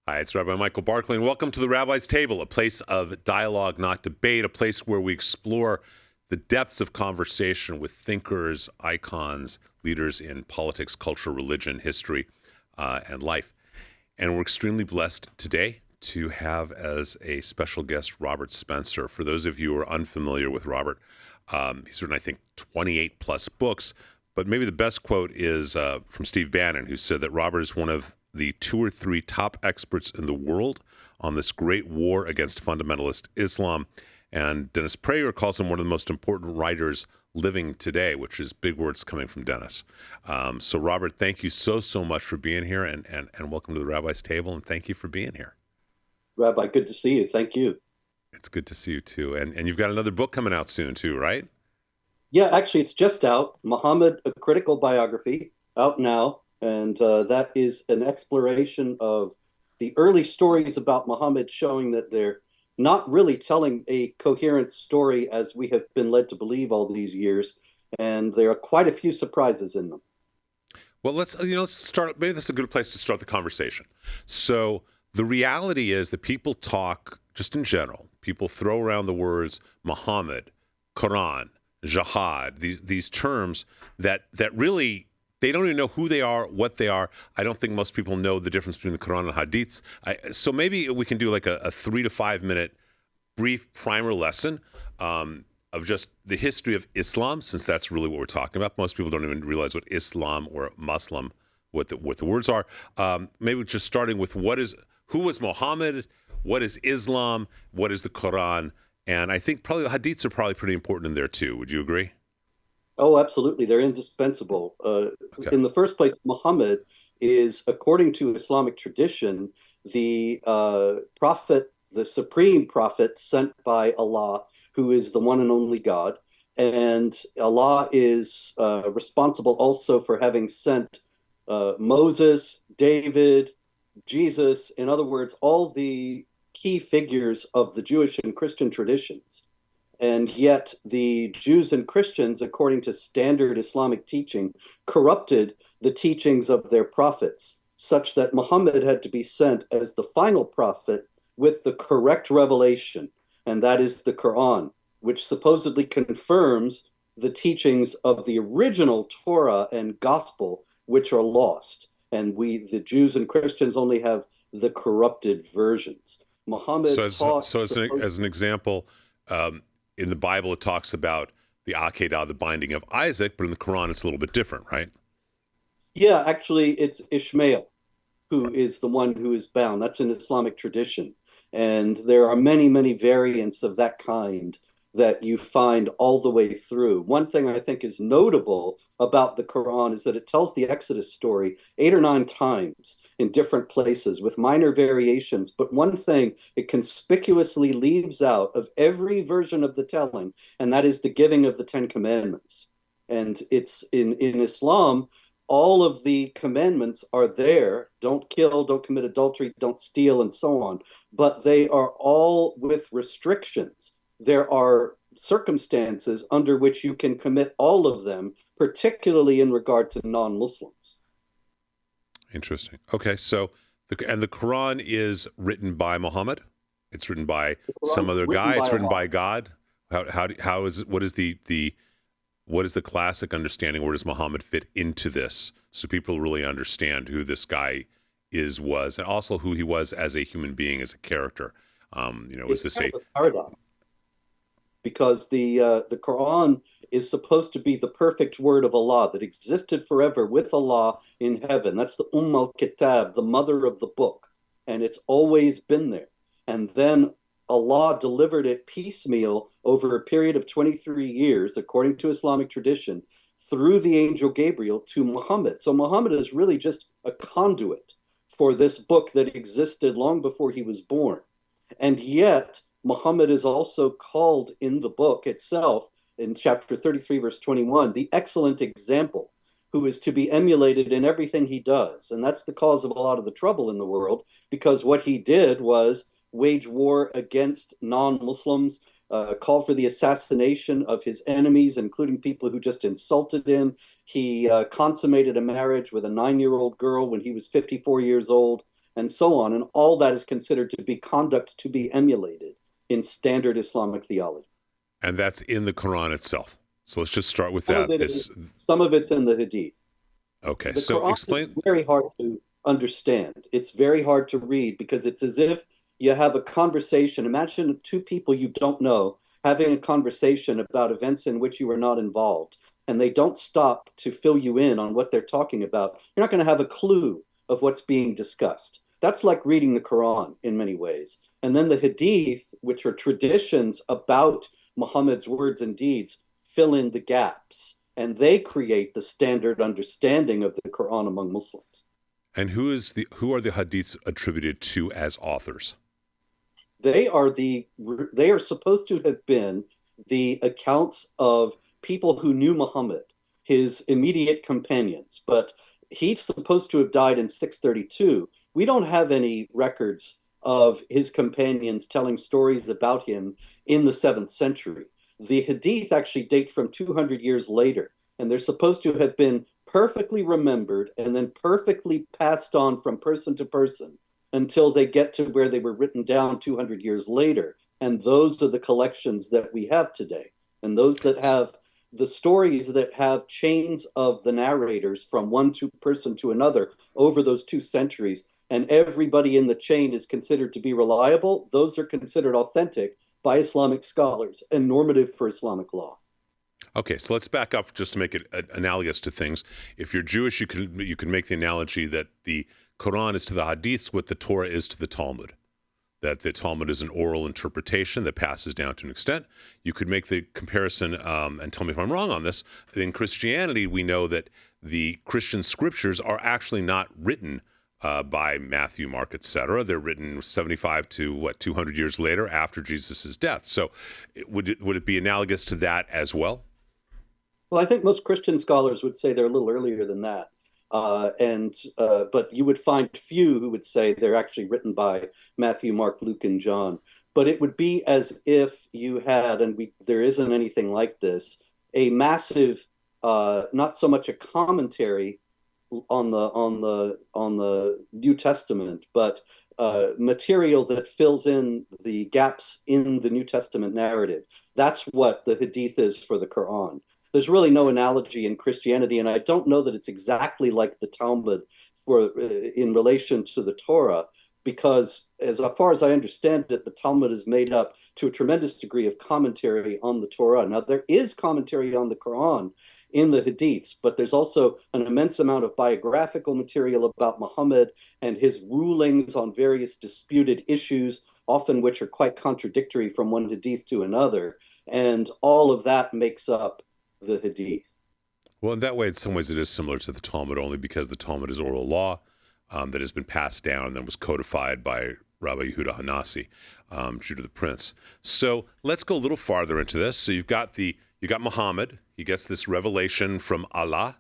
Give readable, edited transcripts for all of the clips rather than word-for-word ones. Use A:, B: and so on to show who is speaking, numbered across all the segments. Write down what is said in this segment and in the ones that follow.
A: Hi, it's Rabbi Michael Barclay, and welcome to the Rabbi's Table, a place of dialogue, not debate, a place where we explore the depths of conversation with thinkers, icons, leaders in politics, culture, religion, history, and life. And we're extremely blessed today to have as a special guest Robert Spencer. For those of you who are unfamiliar with Robert, he's written, I think, 28 plus books, but maybe the best quote is from Steve Bannon, who said that Robert is one of the 2 or 3 top experts in the world on this great war against fundamentalist Islam. And Dennis Prager calls him one of the most important writers living today, which is big words coming from Dennis. So, Robert, thank you so much for being here, and welcome to the Rabbi's Table, and thank you for being here.
B: Rabbi, good to see you. Thank you.
A: It's good to see you, too. And you've got another book coming out soon, too, right?
B: Yeah, actually, it's just out. Muhammad, A Critical Biography, out now. And that is an exploration of the early stories about Muhammad, showing that they're not really telling a coherent story as we have been led to believe all these years. And there are quite a few surprises in them.
A: Well, let's start. Maybe that's a good place to start the conversation. So the reality is that people talk, just in general, people throw around the words Muhammad, Quran, Jihad, these terms that really, they don't even know who they are, what they are. I don't think most people know the difference between the Quran and Hadiths. So maybe we can do like a 3 to 5 minute brief primer lesson of just the history of Islam, since that's really what we're talking about. Most people don't even realize what Islam or Muslim, what the words are. Maybe just starting with who was Muhammad, what is Islam, what is the Quran, and I think probably the Hadiths are probably pretty important in there too. Would you agree?
B: Oh, absolutely. They're indispensable.
A: Okay.
B: In the first place, Muhammad is, according to Islamic tradition, the prophet, the supreme prophet sent by Allah, who is the one and only God. And Allah is responsible also for having sent Moses, David, Jesus, in other words, all the key figures of the Jewish and Christian traditions. And yet the Jews and Christians, according to standard Islamic teaching, corrupted the teachings of their prophets, such that Muhammad had to be sent as the final prophet with the correct revelation, and that is the Quran, which supposedly confirms the teachings of the original Torah and gospel, which are lost. And the Jews and Christians, only have the corrupted versions. Muhammad
A: as an example, in the Bible, it talks about the Akedah, the binding of Isaac, but in the Quran, it's a little bit different, right?
B: Yeah, actually, it's Ishmael who is the one who is bound. That's an Islamic tradition. And there are many, many variants of that kind that you find all the way through. One thing I think is notable about the Quran is that it tells the Exodus story 8 or 9 times in different places with minor variations. But one thing it conspicuously leaves out of every version of the telling, and that is the giving of the 10 commandments. And it's in Islam, all of the commandments are there. Don't kill, don't commit adultery, don't steal, and so on. But they are all with restrictions. There are circumstances under which you can commit all of them, particularly in regard to non-Muslims.
A: Interesting. Okay, so the Quran is written by Muhammad. It's written by some other guy. It's written by God. What is the classic understanding? Where does Muhammad fit into this, so people really understand who this guy was, and also who he was as a human being, as a character? Is this a
B: paradigm? Because the Quran is supposed to be the perfect word of Allah that existed forever with Allah in heaven. That's the al-Kitab, the mother of the book, and it's always been there. And then Allah delivered it piecemeal over a period of 23 years, according to Islamic tradition, through the angel Gabriel to Muhammad. So Muhammad is really just a conduit for this book that existed long before he was born. And yet, Muhammad is also called in the book itself, in chapter 33, verse 21, the excellent example, who is to be emulated in everything he does. And that's the cause of a lot of the trouble in the world, because what he did was wage war against non-Muslims, call for the assassination of his enemies, including people who just insulted him. He consummated a marriage with a 9-year-old girl when he was 54 years old. and so on. And all that is considered to be conduct to be emulated in standard Islamic theology.
A: And that's in the Quran itself. So let's just start with
B: Some
A: that.
B: of some of it's in the Hadith.
A: Okay,
B: The
A: so
B: Quran
A: explain.
B: is very hard to understand. It's very hard to read because it's as if you have a conversation. Imagine two people you don't know having a conversation about events in which you were not involved, and they don't stop to fill you in on what they're talking about. You're not going to have a clue of what's being discussed. That's like reading the Quran in many ways. And then the Hadith, which are traditions about Muhammad's words and deeds, fill in the gaps, and they create the standard understanding of the Quran among Muslims.
A: And who are the hadiths attributed to as authors?
B: They are supposed to have been the accounts of people who knew Muhammad, his immediate companions, but he's supposed to have died in 632. We don't have any records of his companions telling stories about him in the 7th century. The Hadith actually date from 200 years later, and they're supposed to have been perfectly remembered and then perfectly passed on from person to person until they get to where they were written down 200 years later. And those are the collections that we have today. And those that have the stories that have chains of the narrators from one person to another over those 2 centuries, and everybody in the chain is considered to be reliable, those are considered authentic by Islamic scholars and normative for Islamic law.
A: Okay, so let's back up just to make it analogous to things. If you're Jewish, you can make the analogy that the Quran is to the Hadiths what the Torah is to the Talmud. That the Talmud is an oral interpretation that passes down to an extent. You could make the comparison, and tell me if I'm wrong on this. In Christianity, we know that the Christian scriptures are actually not written by Matthew, Mark, etc. They're written 75 to 200 years later after Jesus' death. So would it be analogous to that as well?
B: Well, I think most Christian scholars would say they're a little earlier than that. But you would find few who would say they're actually written by Matthew, Mark, Luke, and John. But it would be as if you had, and there isn't anything like this, a massive, not so much a commentary on the New Testament, but material that fills in the gaps in the New Testament narrative. That's what the Hadith is for the Quran. There's really no analogy in Christianity, and I don't know that it's exactly like the Talmud in relation to the Torah, because as far as I understand it, the Talmud is made up to a tremendous degree of commentary on the Torah. Now, there is commentary on the Quran in the Hadiths, but there's also an immense amount of biographical material about Muhammad and his rulings on various disputed issues, often which are quite contradictory from one Hadith to another. And all of that makes up the Hadith.
A: Well, in that way, in some ways, it is similar to the Talmud, only because the Talmud is oral law that has been passed down and then was codified by Rabbi Yehuda Hanasi, Judah the Prince. So let's go a little farther into this. So you got Muhammad. He gets this revelation from Allah.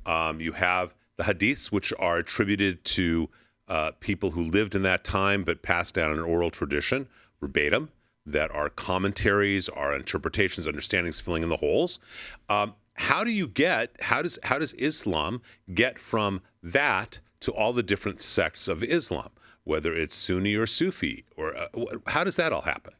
A: You have the Hadiths, which are attributed to people who lived in that time but passed down an oral tradition, verbatim, that are commentaries, are interpretations, understandings filling in the holes. How does Islam get from that to all the different sects of Islam, whether it's Sunni or Sufi, or how does that all happen?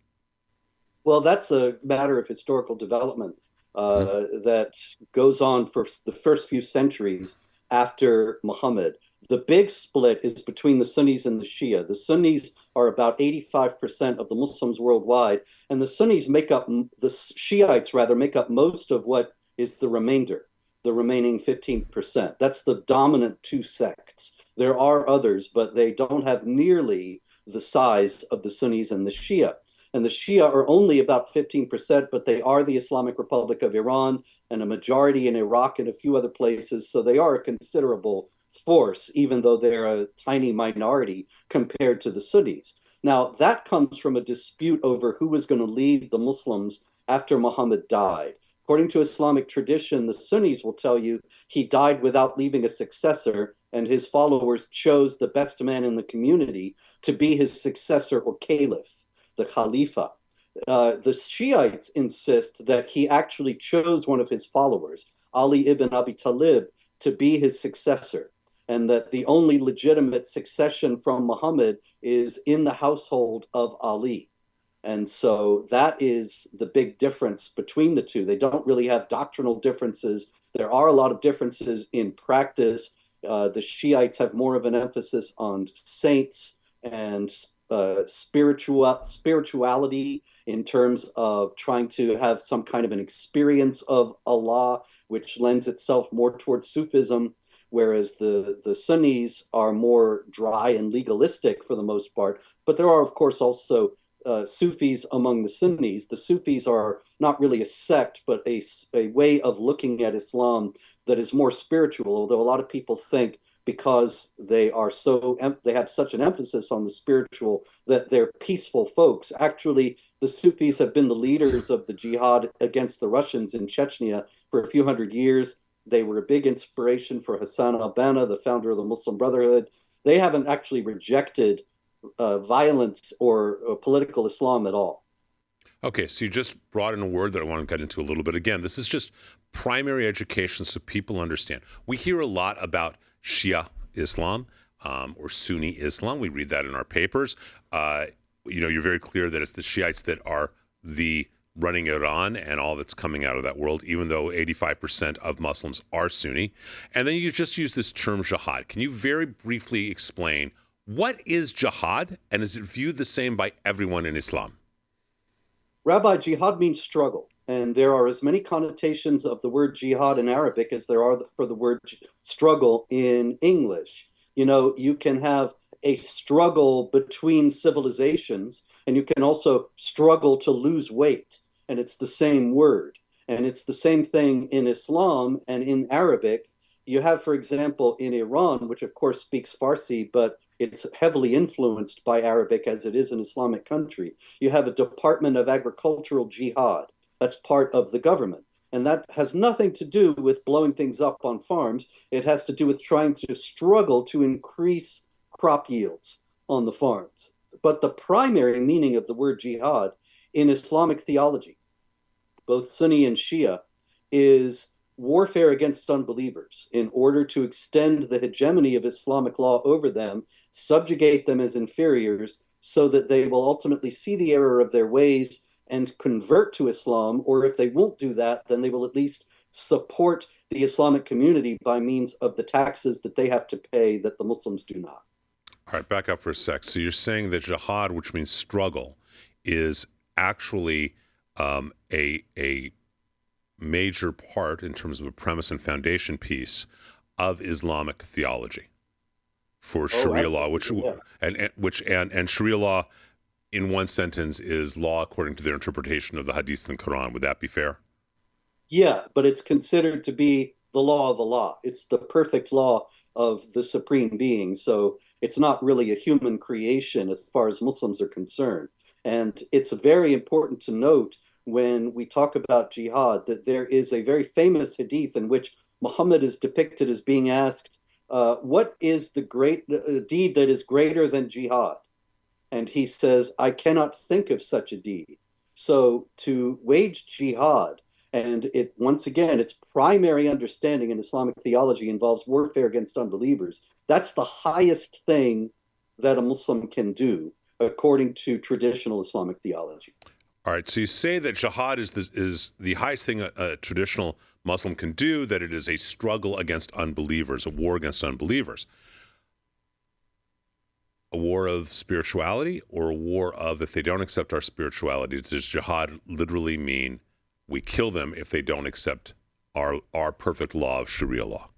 B: Well, that's a matter of historical development that goes on for the first few centuries after Muhammad. The big split is between the Sunnis and the Shia. The Sunnis are about 85% of the Muslims worldwide, and the Shiites make up most of what is the remaining 15%. That's the dominant 2 sects. There are others, but they don't have nearly the size of the Sunnis and the Shia. And the Shia are only about 15%, but they are the Islamic Republic of Iran and a majority in Iraq and a few other places. So they are a considerable force, even though they're a tiny minority compared to the Sunnis. Now, that comes from a dispute over who was going to lead the Muslims after Muhammad died. According to Islamic tradition, the Sunnis will tell you he died without leaving a successor, and his followers chose the best man in the community to be his successor or caliph, the Khalifa. The Shiites insist that he actually chose one of his followers, Ali ibn Abi Talib, to be his successor. and that the only legitimate succession from Muhammad is in the household of Ali. And so that is the big difference between the two. They don't really have doctrinal differences. There are a lot of differences in practice. The Shiites have more of an emphasis on saints and spirituality in terms of trying to have some kind of an experience of Allah, which lends itself more towards Sufism, whereas the Sunnis are more dry and legalistic for the most part. But there are, of course, also Sufis among the Sunnis. The Sufis are not really a sect, but a way of looking at Islam that is more spiritual, although a lot of people think because they have such an emphasis on the spiritual that they're peaceful folks. Actually, the Sufis have been the leaders of the jihad against the Russians in Chechnya for a few hundred years. They were a big inspiration for Hassan al-Banna, the founder of the Muslim Brotherhood. They haven't actually rejected violence or political Islam at all.
A: Okay, so you just brought in a word that I want to get into a little bit. Again, this is just primary education so people understand. We hear a lot about Shia Islam or Sunni Islam. We read that in our papers. You're very clear that it's the Shiites that are the running Iran and all that's coming out of that world, even though 85% of Muslims are Sunni. And then you just use this term jihad. Can you very briefly explain what is jihad, and is it viewed the same by everyone in Islam?
B: Rabbi, jihad means struggle, and there are as many connotations of the word jihad in Arabic as there are for the word struggle in English. You can have a struggle between civilizations, and you can also struggle to lose weight, and it's the same word. And it's the same thing in Islam and in Arabic. You have, for example, in Iran, which of course speaks Farsi, but it's heavily influenced by Arabic as it is an Islamic country. You have a Department of Agricultural Jihad. That's part of the government. And that has nothing to do with blowing things up on farms. It has to do with trying to struggle to increase crop yields on the farms. But the primary meaning of the word jihad in Islamic theology, both Sunni and Shia, is warfare against unbelievers in order to extend the hegemony of Islamic law over them, subjugate them as inferiors, so that they will ultimately see the error of their ways and convert to Islam, or if they won't do that, then they will at least support the Islamic community by means of the taxes that they have to pay that the Muslims do not.
A: All right, back up for a sec. So you're saying that jihad, which means struggle, is actually a major part in terms of a premise and foundation piece of Islamic theology for Sharia law, and Sharia law, in one sentence, is law according to their interpretation of the Hadith and Quran. Would that be fair?
B: Yeah, but it's considered to be the law of Allah. It's the perfect law of the supreme being. So it's not really a human creation as far as Muslims are concerned. And it's very important to note when we talk about jihad that there is a very famous hadith in which Muhammad is depicted as being asked, what is the great deed that is greater than jihad? And he says, I cannot think of such a deed. So to wage jihad, and it once again, its primary understanding in Islamic theology involves warfare against unbelievers. That's the highest thing that a Muslim can do, according to traditional Islamic theology.
A: All right, so you say that jihad is the highest thing a traditional Muslim can do, that it is a struggle against unbelievers, a war against unbelievers. A war of spirituality, or a war of, if they don't accept our spirituality, does jihad literally mean we kill them if they don't accept our perfect law of Sharia law?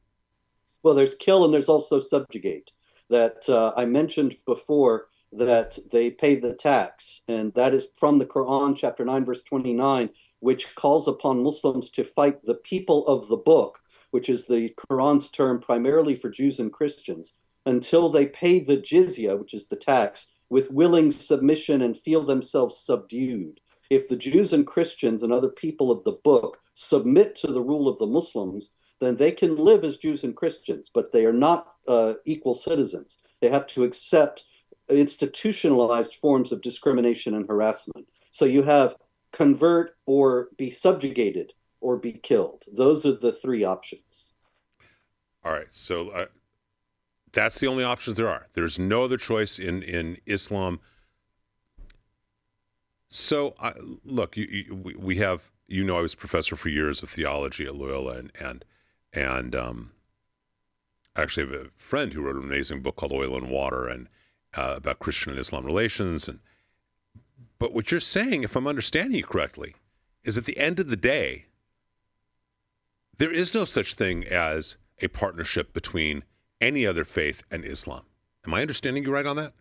B: Well, there's kill and there's also subjugate. That I mentioned before, that they pay the tax, and that is from the Quran, chapter 9, verse 29, which calls upon Muslims to fight the people of the book, which is the Quran's term primarily for Jews and Christians, until they pay the jizya, which is the tax, with willing submission and feel themselves subdued. If the Jews and Christians and other people of the book submit to the rule of the Muslims, then they can live as Jews and Christians, but they are not equal citizens. They have to accept institutionalized forms of discrimination and harassment. So you have convert or be subjugated or be killed. Those are the three options.
A: All right. So That's the only options there are. There's no other choice in Islam. So, look, we have, I was professor for years of theology at Loyola, and I actually have a friend who wrote an amazing book called Oil and Water, and about Christian and Islam relations. But what you're saying, if I'm understanding you correctly, is at the end of the day, there is no such thing as a partnership between any other faith and Islam. Am I understanding you right on that?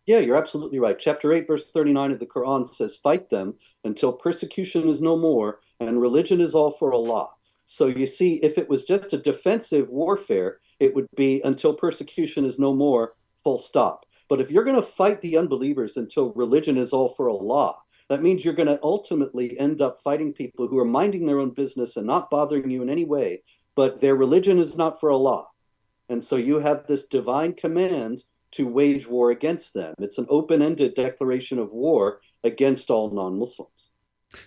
B: Yeah, you're absolutely right. Chapter 8, verse 39 of the Quran says, fight them until persecution is no more and religion is all for Allah. So you see, if it was just a defensive warfare, it would be until persecution is no more, full stop. But if you're going to fight the unbelievers until religion is all for Allah, that means you're going to ultimately end up fighting people who are minding their own business and not bothering you in any way, but their religion is not for Allah. And so you have this divine command to wage war against them. It's an open-ended declaration of war against all non-Muslims.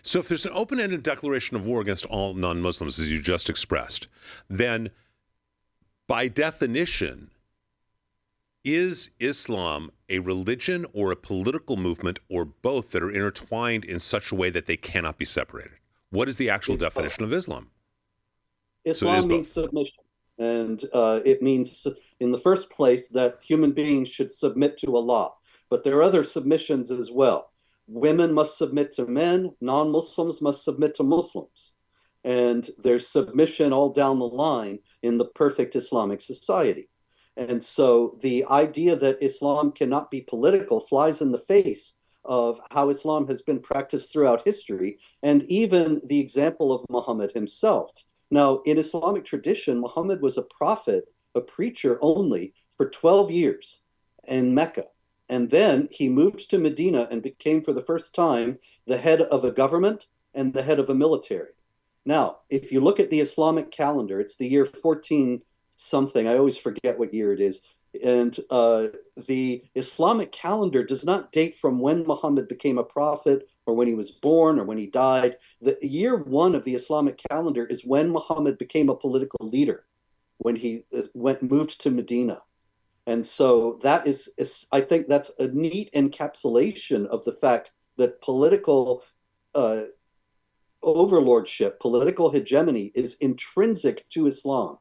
A: So if there's an open-ended declaration of war against all non-Muslims, as you just expressed, then by definition, is Islam a religion or a political movement or both that are intertwined in such a way that they cannot be separated? What is the actual definition of Islam?
B: Islam means submission. And it means, in the first place, that human beings should submit to Allah. But there are other submissions as well. Women must submit to men. Non-Muslims must submit to Muslims. And there's submission all down the line in the perfect Islamic society. And so the idea that Islam cannot be political flies in the face of how Islam has been practiced throughout history, and even the example of Muhammad himself. Now, in Islamic tradition, Muhammad was a prophet, a preacher only, for 12 years in Mecca. And then he moved to Medina and became, for the first time, the head of a government and the head of a military. Now, if you look at the Islamic calendar, it's the year 14 something. I always forget what year it is. And the Islamic calendar does not date from when Muhammad became a prophet or when he was born or when he died. The year one of the Islamic calendar is when Muhammad became a political leader, when he moved to Medina. And so that is, I think that's a neat encapsulation of the fact that political overlordship, political hegemony is intrinsic to Islam.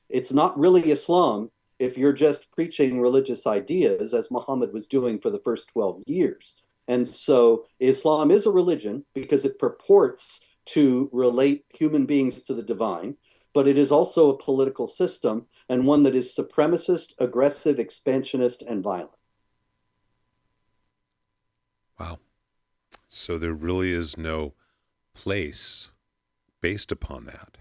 B: It's not really Islam if you're just preaching religious ideas, as Muhammad was doing for the first 12 years. And so Islam is a religion because it purports to relate human beings to the divine, but it is also a political system, and one that is supremacist, aggressive, expansionist, and violent.
A: Wow. So there really is no place based upon that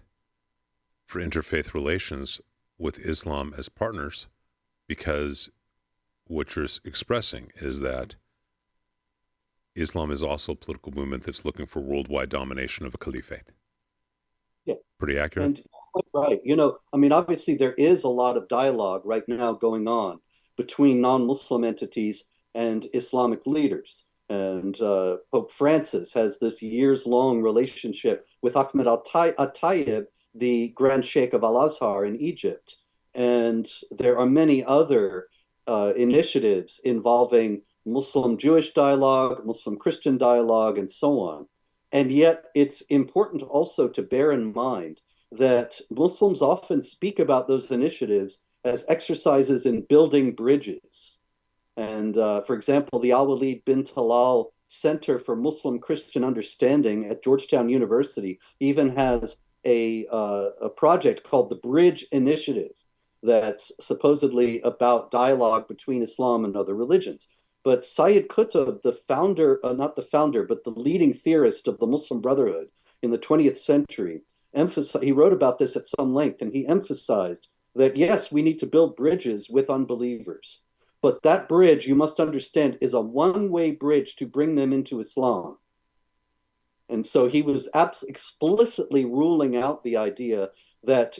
A: for interfaith relations with Islam as partners, because what you're expressing is that Islam is also a political movement that's looking for worldwide domination of a caliphate.
B: Yeah.
A: Pretty accurate?
B: And right. Obviously there is a lot of dialogue right now going on between non-Muslim entities and Islamic leaders. And Pope Francis has this years-long relationship with Ahmed al-Tayyib, the Grand Sheikh of Al-Azhar in Egypt. And there are many other initiatives involving Muslim-Jewish dialogue, Muslim-Christian dialogue, and so on. And yet it's important also to bear in mind that Muslims often speak about those initiatives as exercises in building bridges. And for example, the Al-Walid bin Talal Center for Muslim-Christian Understanding at Georgetown University even has a project called the Bridge Initiative that's supposedly about dialogue between Islam and other religions. But Sayyid Qutb, the founder, not the founder, but the leading theorist of the Muslim Brotherhood in the 20th century, he wrote about this at some length, and he emphasized that, yes, we need to build bridges with unbelievers. But that bridge, you must understand, is a one-way bridge to bring them into Islam. And so he was explicitly ruling out the idea that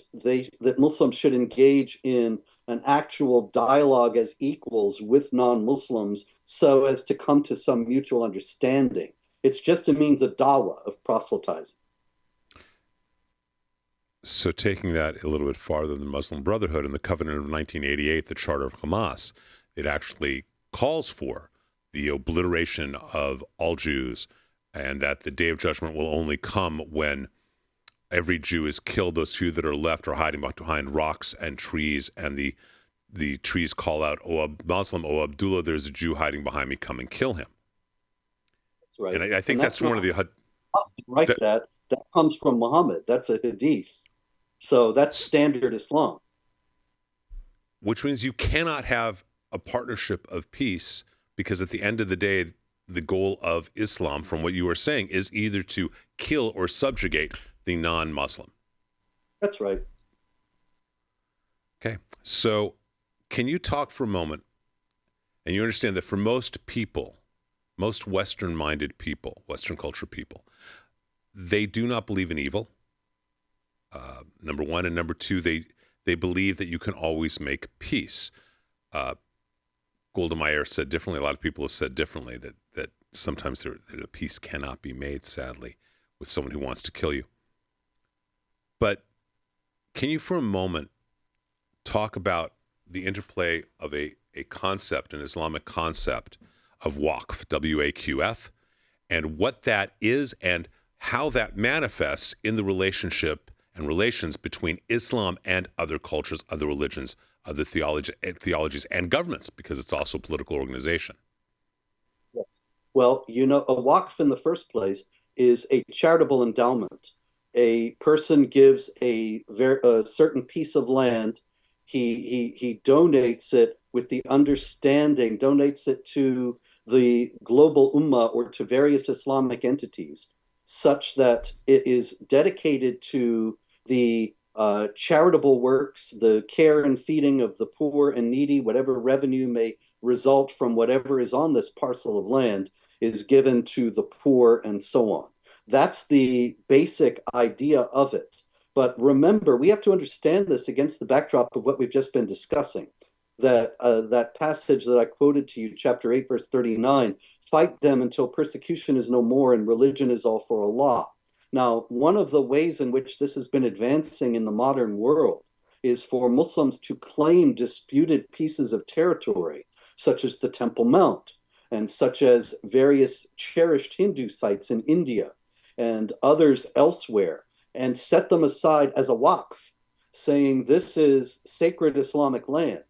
B: Muslims should engage in an actual dialogue as equals with non-Muslims so as to come to some mutual understanding. It's just a means of dawah, of proselytizing.
A: So taking that a little bit farther than the Muslim Brotherhood and the Covenant of 1988, the Charter of Hamas, it actually calls for the obliteration of all Jews, and that the Day of Judgment will only come when every Jew is killed. Those few that are left are hiding behind rocks and trees, and the trees call out, "O Muslim, O Abdullah, there's a Jew hiding behind me. Come and kill him."
B: That's right.
A: And I think that's one of the
B: that comes from Muhammad. That's a hadith. So that's standard Islam.
A: Which means you cannot have a partnership of peace, because at the end of the day, the goal of Islam, from what you were saying, is either to kill or subjugate the non-Muslim.
B: That's right.
A: Okay. So can you talk for a moment, and you understand that for most people, most Western-minded people, Western culture people, they do not believe in evil. Number one, and number two, they believe that you can always make peace. Golda Meir said differently. A lot of people have said differently that sometimes that a peace cannot be made, sadly, with someone who wants to kill you. But can you, for a moment, talk about the interplay of a concept, an Islamic concept of waqf, W-A-Q-F, and what that is and how that manifests in the relationship and relations between Islam and other cultures, other religions, other theologies, and governments, because it's also a political organization.
B: Yes. Well, a waqf in the first place is a charitable endowment. A person gives a certain piece of land. He donates it with the understanding, donates it to the global ummah or to various Islamic entities, such that it is dedicated to the charitable works, the care and feeding of the poor and needy. Whatever revenue may result from whatever is on this parcel of land is given to the poor, and so on. That's the basic idea of it. But remember, we have to understand this against the backdrop of what we've just been discussing. That passage that I quoted to you, chapter 8, verse 39, fight them until persecution is no more and religion is all for Allah. Now, one of the ways in which this has been advancing in the modern world is for Muslims to claim disputed pieces of territory, such as the Temple Mount, and such as various cherished Hindu sites in India and others elsewhere, and set them aside as a waqf, saying this is sacred Islamic land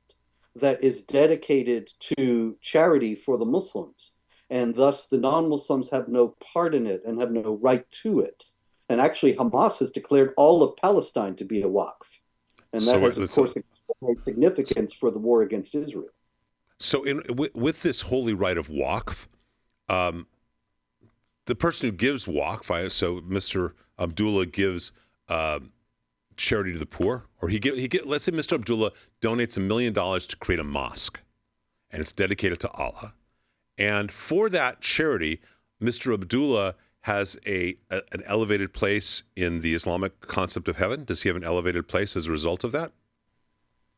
B: that is dedicated to charity for the Muslims, and thus the non-Muslims have no part in it and have no right to it. And actually, Hamas has declared all of Palestine to be a waqf. And that has, of course, great significance for the war against Israel.
A: So with this holy right of waqf, the person who gives waqf, so Mr. Abdullah gives charity to the poor, or let's say Mr. Abdullah donates $1 million to create a mosque, and it's dedicated to Allah. And for that charity, Mr. Abdullah has an elevated place in the Islamic concept of heaven. Does he have an elevated place as a result of that?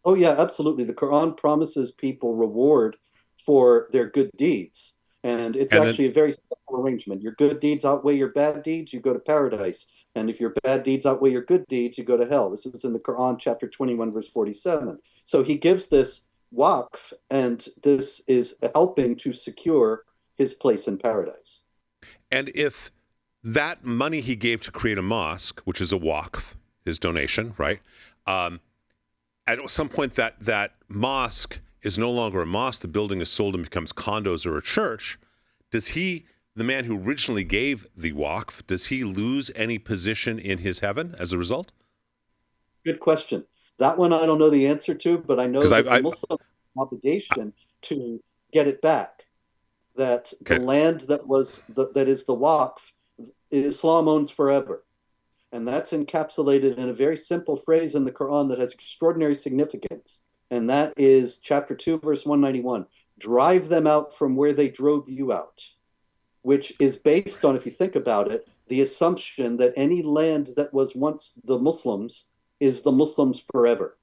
B: Oh, yeah, absolutely. The Quran promises people reward for their good deeds. And it's actually a very simple arrangement. Your good deeds outweigh your bad deeds, you go to paradise. And if your bad deeds outweigh your good deeds, you go to hell. This is in the Quran, chapter 21, verse 47. So he gives this waqf, and this is helping to secure his place in paradise.
A: And if that money he gave to create a mosque, which is a waqf, his donation, right? At some point that mosque is no longer a mosque, the building is sold and becomes condos or a church, does he, the man who originally gave the waqf, does he lose any position in his heaven as a result?
B: Good question. That one I don't know the answer to, but I know that the Muslims have an obligation to get it back. That the land that is the waqf, Islam owns forever. And that's encapsulated in a very simple phrase in the Quran that has extraordinary significance. And that is chapter 2, verse 191. Drive them out from where they drove you out. Which is based on, if you think about it, the assumption that any land that was once the Muslims is the Muslims forever.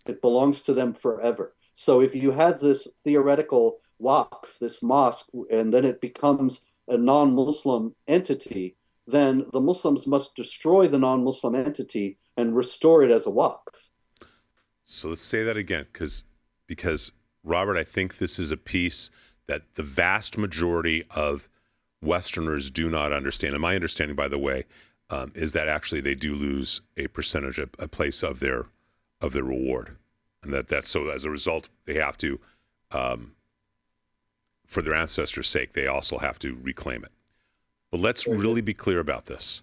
B: It belongs to them forever. So if you had this theoretical waqf, this mosque, and then it becomes a non-Muslim entity, then the Muslims must destroy the non-Muslim entity and restore it as a waqf.
A: So let's say that again, because Robert, I think this is a piece that the vast majority of Westerners do not understand. And my understanding, by the way, is that actually they do lose a percentage, a place of their reward, and that's so as a result they have to, for their ancestors' sake, they also have to reclaim it. But let's really be clear about this.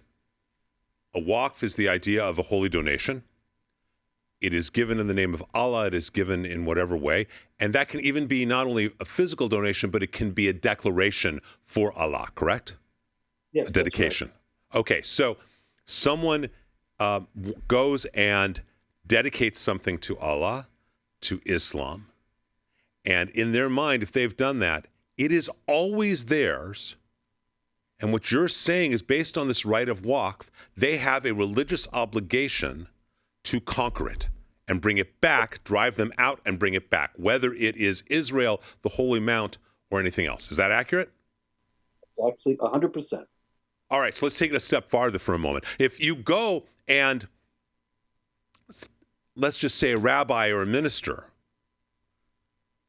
A: A waqf is the idea of a holy donation. It is given in the name of Allah. It is given in whatever way. And that can even be not only a physical donation, but it can be a declaration for Allah, correct?
B: Yes.
A: A dedication. Right. Okay, so someone goes and dedicates something to Allah, to Islam. And in their mind, if they've done that, it is always theirs. And what you're saying is based on this right of waqf, they have a religious obligation to conquer it and bring it back, drive them out and bring it back, whether it is Israel, the Holy Mount, or anything else. Is that accurate?
B: It's actually 100%.
A: All right, so let's take it a step farther for a moment. If you go and, let's just say a rabbi or a minister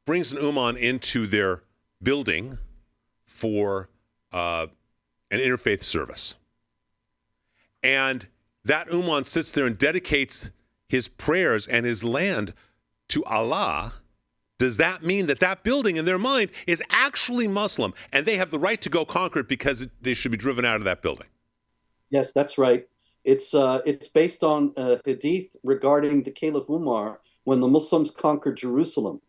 A: brings an ummah into their building for an interfaith service, and that ummah sits there and dedicates his prayers and his land to Allah, does that mean that that building in their mind is actually Muslim and they have the right to go conquer it because they should be driven out of that building?
B: Yes, that's right. It's based on a hadith regarding the Caliph Umar when the Muslims conquered Jerusalem.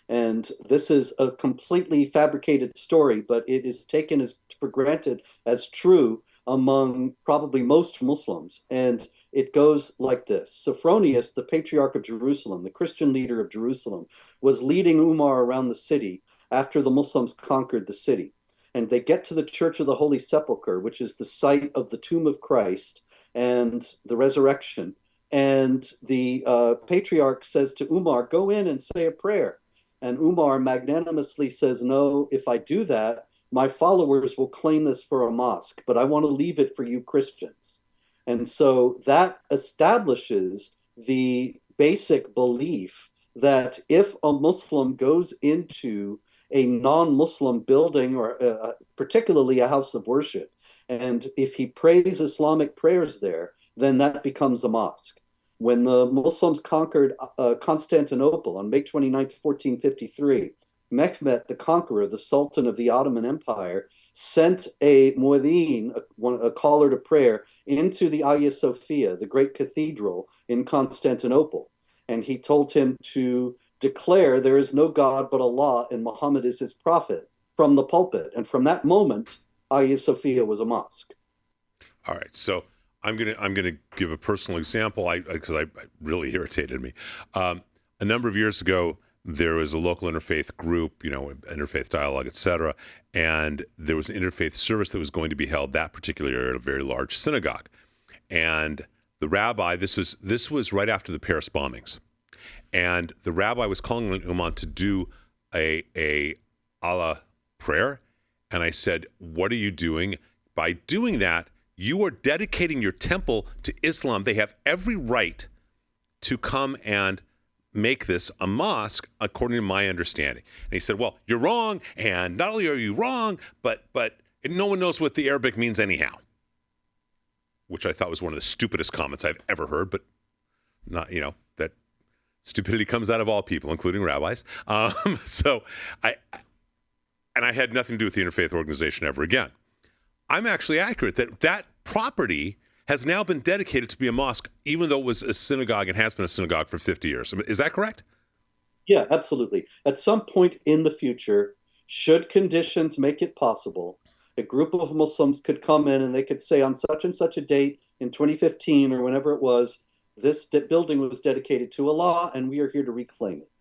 B: And this is a completely fabricated story, but it is taken as for granted as true among probably most Muslims. And it goes like this. Sophronius, the Patriarch of Jerusalem, the Christian leader of Jerusalem, was leading Umar around the city after the Muslims conquered the city. And they get to the Church of the Holy Sepulchre, which is the site of the tomb of Christ and the resurrection. And the Patriarch says to Umar, go in and say a prayer. And Umar magnanimously says, no, if I do that, my followers will claim this for a mosque, but I want to leave it for you Christians. And so that establishes the basic belief that if a Muslim goes into a non-Muslim building, or particularly a house of worship, and if he prays Islamic prayers there, then that becomes a mosque. When the Muslims conquered Constantinople on May 29th, 1453, Mehmet the Conqueror, the Sultan of the Ottoman Empire, sent a muezzin, a caller to prayer, into the Hagia Sophia, the great cathedral in Constantinople. And he told him to declare there is no God but Allah and Muhammad is his prophet from the pulpit. And from that moment, Hagia Sophia was a mosque.
A: All right, so I'm gonna give a personal example because I really irritated me. A number of years ago, there was a local interfaith group, interfaith dialogue, etc., and there was an interfaith service that was going to be held that particular year at a very large synagogue. And the rabbi, this was right after the Paris bombings, and the rabbi was calling on Ummah to do a Allah prayer, and I said, "What are you doing? By doing that, you are dedicating your temple to Islam. They have every right to come and make this a mosque, according to my understanding." And he said, well, you're wrong, and not only are you wrong, but no one knows what the Arabic means anyhow, which I thought was one of the stupidest comments I've ever heard, but not, that stupidity comes out of all people, including rabbis. So I had nothing to do with the interfaith organization ever again. I'm actually accurate that property has now been dedicated to be a mosque, even though it was a synagogue and has been a synagogue for 50 years. Is that correct?
B: Yeah, absolutely. At some point in the future, should conditions make it possible, a group of Muslims could come in and they could say on such and such a date in 2015 or whenever it was, this building was dedicated to Allah and we are here to reclaim it.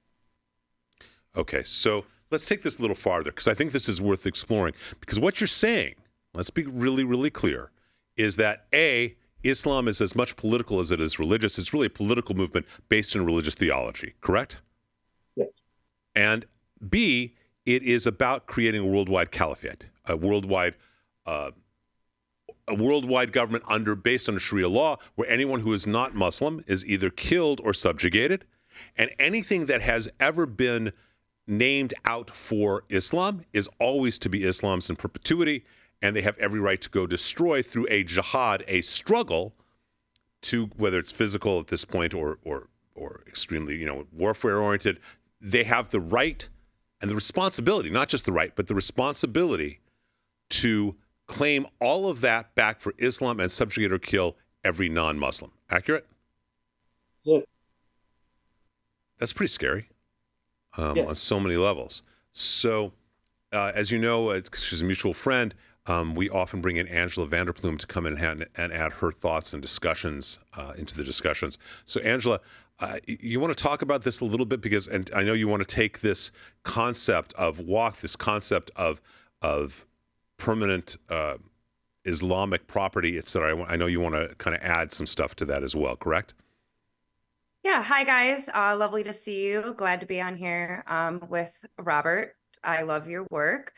A: Okay, so let's take this a little farther because I think this is worth exploring. Because what you're saying, let's be really, really clear, is that A, Islam is as much political as it is religious. It's really a political movement based in religious theology, correct?
B: Yes.
A: And B, it is about creating a worldwide caliphate, a worldwide a worldwide government based on Sharia law, where anyone who is not Muslim is either killed or subjugated, and anything that has ever been named out for Islam is always to be Islam's in perpetuity, and they have every right to go destroy through a jihad, a struggle to, whether it's physical at this point or extremely, warfare oriented. They have the right and the responsibility, not just the right, but the responsibility to claim all of that back for Islam and subjugate or kill every non-Muslim. Accurate?
B: That's it.
A: That's pretty scary
B: Yes.
A: on so many levels. So, as you know, she's a mutual friend. We often bring in Angela Vanderplume to come in and add her thoughts and discussions into the discussions. So, Angela, you want to talk about this a little bit and I know you want to take this concept of waqf, this concept of permanent Islamic property, etc. I know you want to kind of add some stuff to that as well, correct?
C: Yeah. Hi, guys. Lovely to see you. Glad to be on here with Robert. I love your work.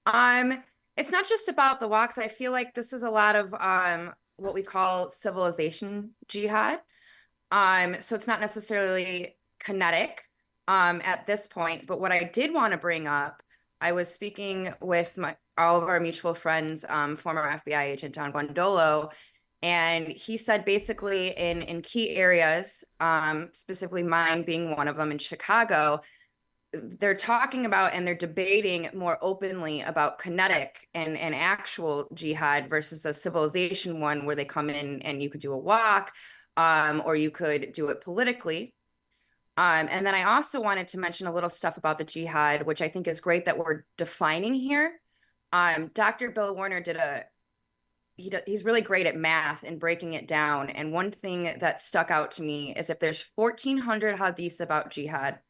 C: It's not just about the waqfs. I feel like this is a lot of what we call civilization jihad. So it's not necessarily kinetic at this point. But what I did want to bring up, I was speaking with all of our mutual friends, former FBI agent Don Guandolo, and he said basically in key areas, specifically mine being one of them in Chicago, they're talking about and they're debating more openly about kinetic and actual jihad versus a civilization one where they come in and you could do a walk or you could do it politically. And then I also wanted to mention a little stuff about the jihad, which I think is great that we're defining here. Dr. Bill Warner he's really great at math and breaking it down. And one thing that stuck out to me is if there's 1,400 hadiths about jihad,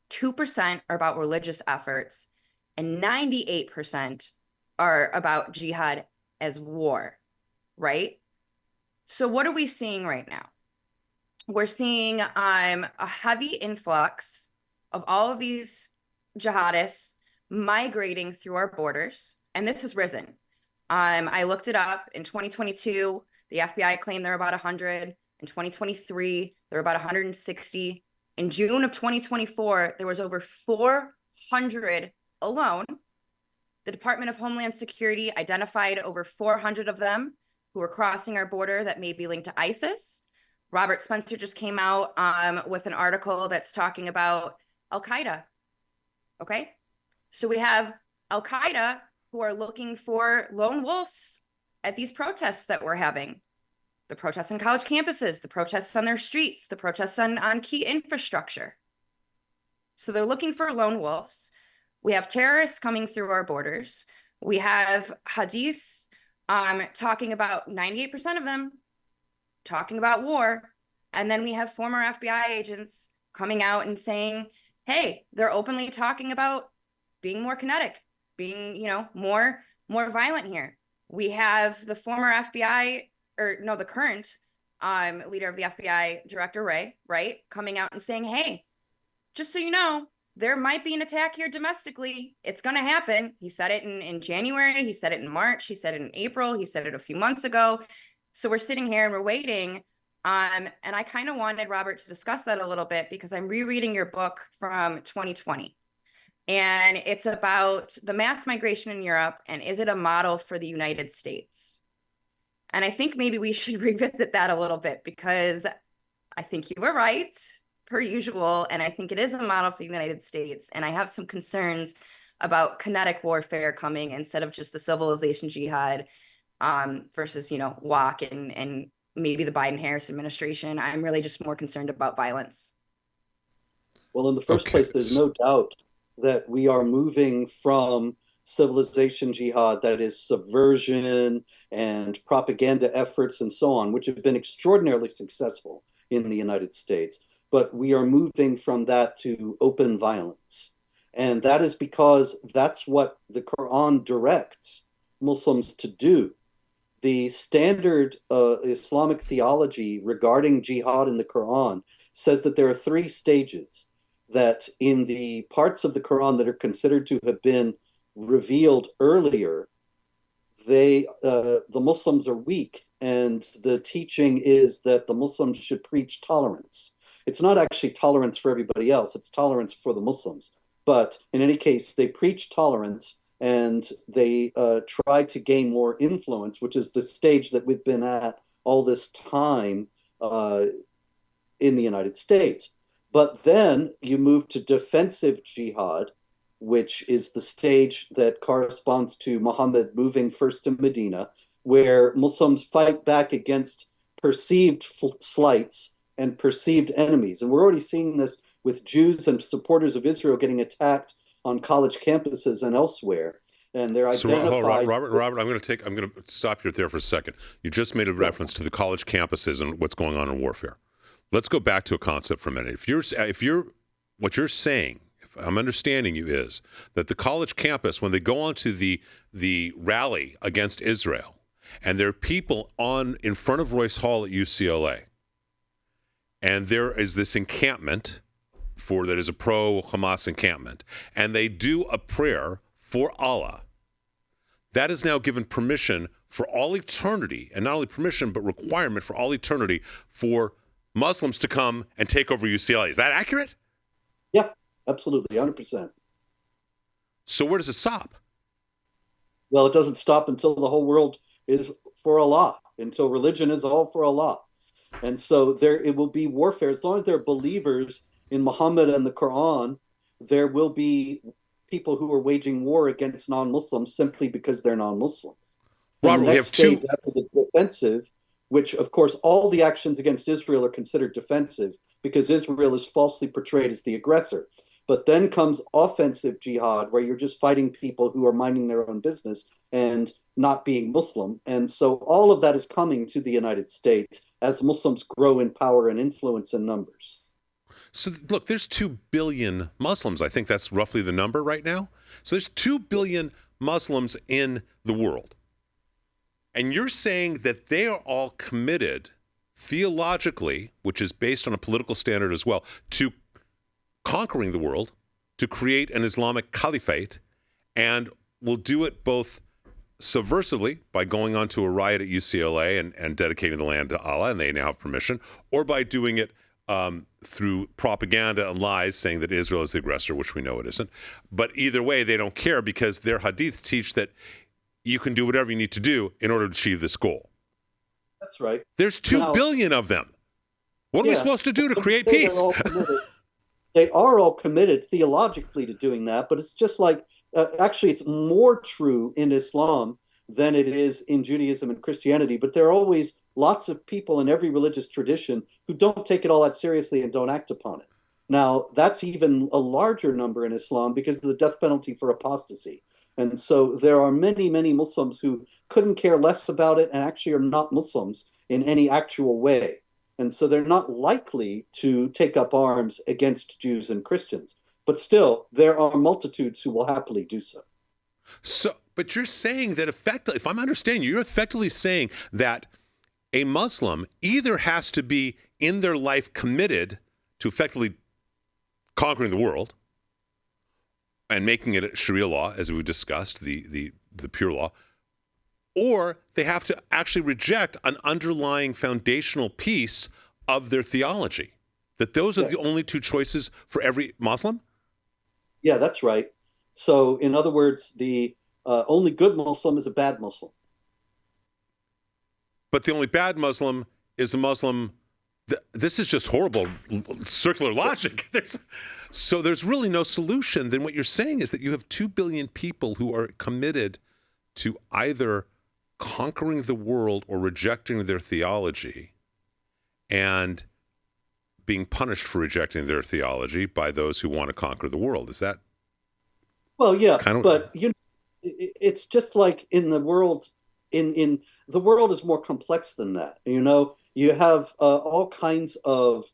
C: 2% are about religious efforts, and 98% are about jihad as war, right? So what are we seeing right now? We're seeing a heavy influx of all of these jihadists migrating through our borders, and this has risen. I looked it up. In 2022, the FBI claimed there were about 100. In 2023, there were about 160. In June of 2024, there was over 400 alone. The Department of Homeland Security identified over 400 of them who were crossing our border that may be linked to ISIS. Robert Spencer just came out with an article that's talking about Al-Qaeda. Okay? So we have Al-Qaeda who are looking for lone wolves at these protests that we're having. The protests on college campuses, the protests on their streets, the protests on key infrastructure. So they're looking for lone wolves. We have terrorists coming through our borders. We have hadiths talking about 98% of them talking about war. And then we have former FBI agents coming out and saying, hey, they're openly talking about being more kinetic, being, more violent here. We have the former FBI, the current leader of the FBI, Director Wray, right, coming out and saying, hey, just so you know, there might be an attack here domestically. It's going to happen. He said it in January. He said it in March. He said it in April. He said it a few months ago. So we're sitting here and we're waiting. And I kind of wanted Robert to discuss that a little bit because I'm rereading your book from 2020. And it's about the mass migration in Europe and is it a model for the United States? And I think maybe we should revisit that a little bit because I think you were right, per usual. And I think it is a model for the United States. And I have some concerns about kinetic warfare coming instead of just the civilization jihad versus, waqf and maybe the Biden-Harris administration. I'm really just more concerned about violence.
B: Well, in the first place, there's no doubt that we are moving from civilization jihad, that is subversion and propaganda efforts and so on, which have been extraordinarily successful in the United States. But we are moving from that to open violence. And that is because that's what the Quran directs Muslims to do. The standard Islamic theology regarding jihad in the Quran says that there are three stages, that in the parts of the Quran that are considered to have been revealed earlier, the Muslims are weak, and the teaching is that the Muslims should preach tolerance. It's not actually tolerance for everybody else, it's tolerance for the Muslims. But in any case, they preach tolerance, and they try to gain more influence, which is the stage that we've been at all this time in the United States. But then you move to defensive jihad, which is the stage that corresponds to Muhammad moving first to Medina, where Muslims fight back against perceived slights and perceived enemies. And we're already seeing this with Jews and supporters of Israel getting attacked on college campuses and elsewhere. And they're identified.
A: So, Robert, I'm going to stop you there for a second. You just made a reference to the college campuses and what's going on in warfare. Let's go back to a concept for a minute. What you're saying, if I'm understanding you, is that the college campus, when they go onto the rally against Israel, and there are people in front of Royce Hall at UCLA, and there is this encampment that is a pro-Hamas encampment, and they do a prayer for Allah, that is now given permission for all eternity, and not only permission, but requirement for all eternity for Muslims to come and take over UCLA. Is that accurate?
B: Yeah, absolutely, 100%.
A: So where does it stop?
B: Well, it doesn't stop until the whole world is for Allah, until religion is all for Allah. And so it will be warfare. As long as there are believers in Muhammad and the Quran, there will be people who are waging war against non-Muslims simply because they're non-Muslim.
A: Robert, we have two.
B: After the defensive, which of course all the actions against Israel are considered defensive because Israel is falsely portrayed as the aggressor. But then comes offensive jihad, where you're just fighting people who are minding their own business and not being Muslim. And so all of that is coming to the United States as Muslims grow in power and influence in numbers.
A: So look, there's 2 billion Muslims. I think that's roughly the number right now. So there's 2 billion Muslims in the world. And you're saying that they are all committed theologically, which is based on a political standard as well, to conquering the world, to create an Islamic caliphate, and will do it both subversively by going onto a riot at UCLA and dedicating the land to Allah, and they now have permission, or by doing it through propaganda and lies, saying that Israel is the aggressor, which we know it isn't. But either way, they don't care because their hadiths teach that you can do whatever you need to do in order to achieve this goal.
B: That's right.
A: There's 2 billion of them. What are we supposed to do to create peace?
B: They are all committed theologically to doing that, but it's just like, actually, it's more true in Islam than it is in Judaism and Christianity, but there are always lots of people in every religious tradition who don't take it all that seriously and don't act upon it. Now, that's even a larger number in Islam because of the death penalty for apostasy. And so there are many, many Muslims who couldn't care less about it and actually are not Muslims in any actual way. And so they're not likely to take up arms against Jews and Christians. But still, there are multitudes who will happily do so.
A: But you're saying that effectively, if I'm understanding you, you're effectively saying that a Muslim either has to be in their life committed to effectively conquering the world and making it a Sharia law, as we discussed, the pure law, or they have to actually reject an underlying foundational piece of their theology. That those are the only 2 choices for every Muslim?
B: Yeah, that's right. So, in other words, the only good Muslim is a bad Muslim.
A: But the only bad Muslim is a Muslim. This is just horrible circular logic. There's really no solution. Then what you're saying is that you have 2 billion people who are committed to either conquering the world or rejecting their theology and being punished for rejecting their theology by those who want to conquer the world. Is that?
B: Well, yeah, but it's just like in the world, in the world is more complex than that. You have all kinds of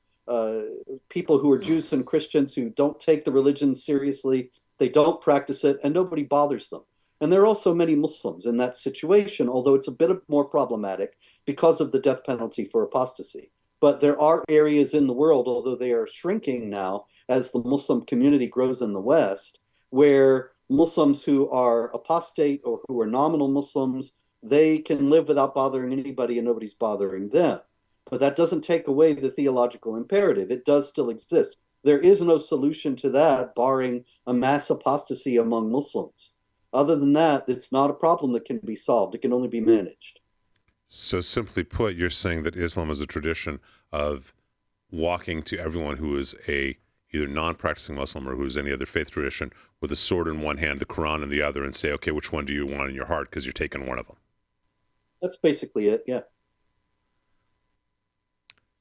B: people who are Jews and Christians who don't take the religion seriously. They don't practice it, and nobody bothers them. And there are also many Muslims in that situation, although it's a bit more problematic because of the death penalty for apostasy. But there are areas in the world, although they are shrinking now as the Muslim community grows in the West, where Muslims who are apostate or who are nominal Muslims they can live without bothering anybody and nobody's bothering them. But that doesn't take away the theological imperative. It does still exist. There is no solution to that, barring a mass apostasy among Muslims. Other than that, it's not a problem that can be solved. It can only be managed.
A: So simply put, you're saying that Islam is a tradition of walking to everyone who is a either non-practicing Muslim or who's any other faith tradition with a sword in one hand, the Quran in the other, and say, okay, which one do you want in your heart? Because you're taking one of them.
B: That's basically it, yeah.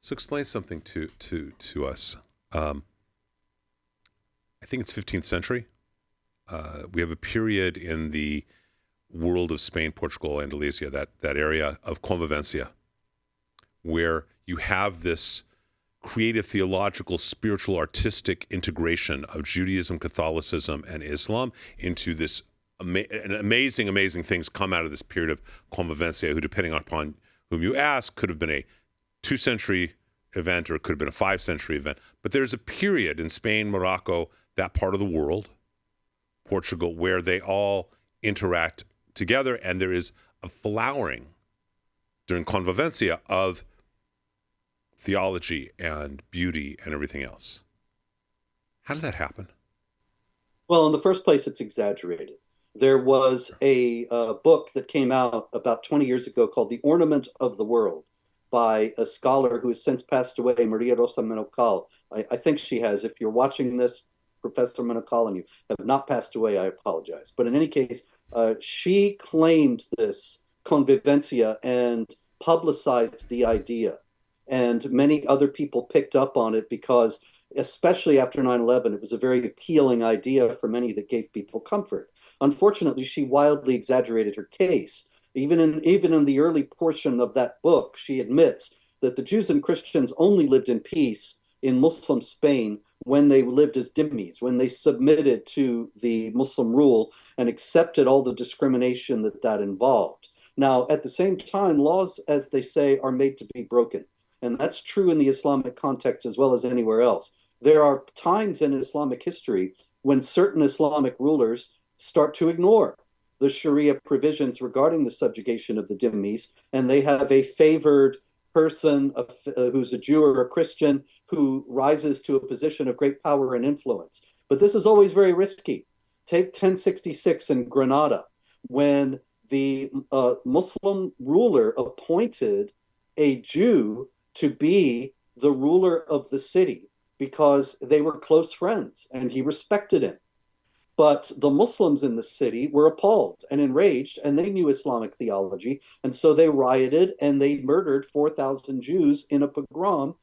A: So explain something to us. I think it's 15th century. We have a period in the world of Spain, Portugal, Andalusia, that area of convivencia, where you have this creative, theological, spiritual, artistic integration of Judaism, Catholicism, and Islam into this amazing things come out of this period of convivencia, who, depending upon whom you ask, could have been a 2-century event or it could have been a 5-century event. But there's a period in Spain, Morocco, that part of the world, Portugal, where they all interact together, and there is a flowering during convivencia of theology and beauty and everything else. How did that happen?
B: Well, in the first place, it's exaggerated. There was a book that came out about 20 years ago called The Ornament of the World by a scholar who has since passed away, Maria Rosa Menocal. I think she has. If you're watching this, Professor Menocal, and you have not passed away, I apologize. But in any case, she claimed this convivencia and publicized the idea. And many other people picked up on it because, especially after 9/11, it was a very appealing idea for many that gave people comfort. Unfortunately, she wildly exaggerated her case. Even in the early portion of that book, she admits that the Jews and Christians only lived in peace in Muslim Spain when they lived as dhimmis, when they submitted to the Muslim rule and accepted all the discrimination that involved. Now, at the same time, laws, as they say, are made to be broken. And that's true in the Islamic context as well as anywhere else. There are times in Islamic history when certain Islamic rulers start to ignore the Sharia provisions regarding the subjugation of the dhimmis, and they have a favored person who's a Jew or a Christian who rises to a position of great power and influence. But this is always very risky. Take 1066 in Granada, when the Muslim ruler appointed a Jew to be the ruler of the city because they were close friends and he respected him. But the Muslims in the city were appalled and enraged, and they knew Islamic theology, and so they rioted and they murdered 4,000 Jews in a pogrom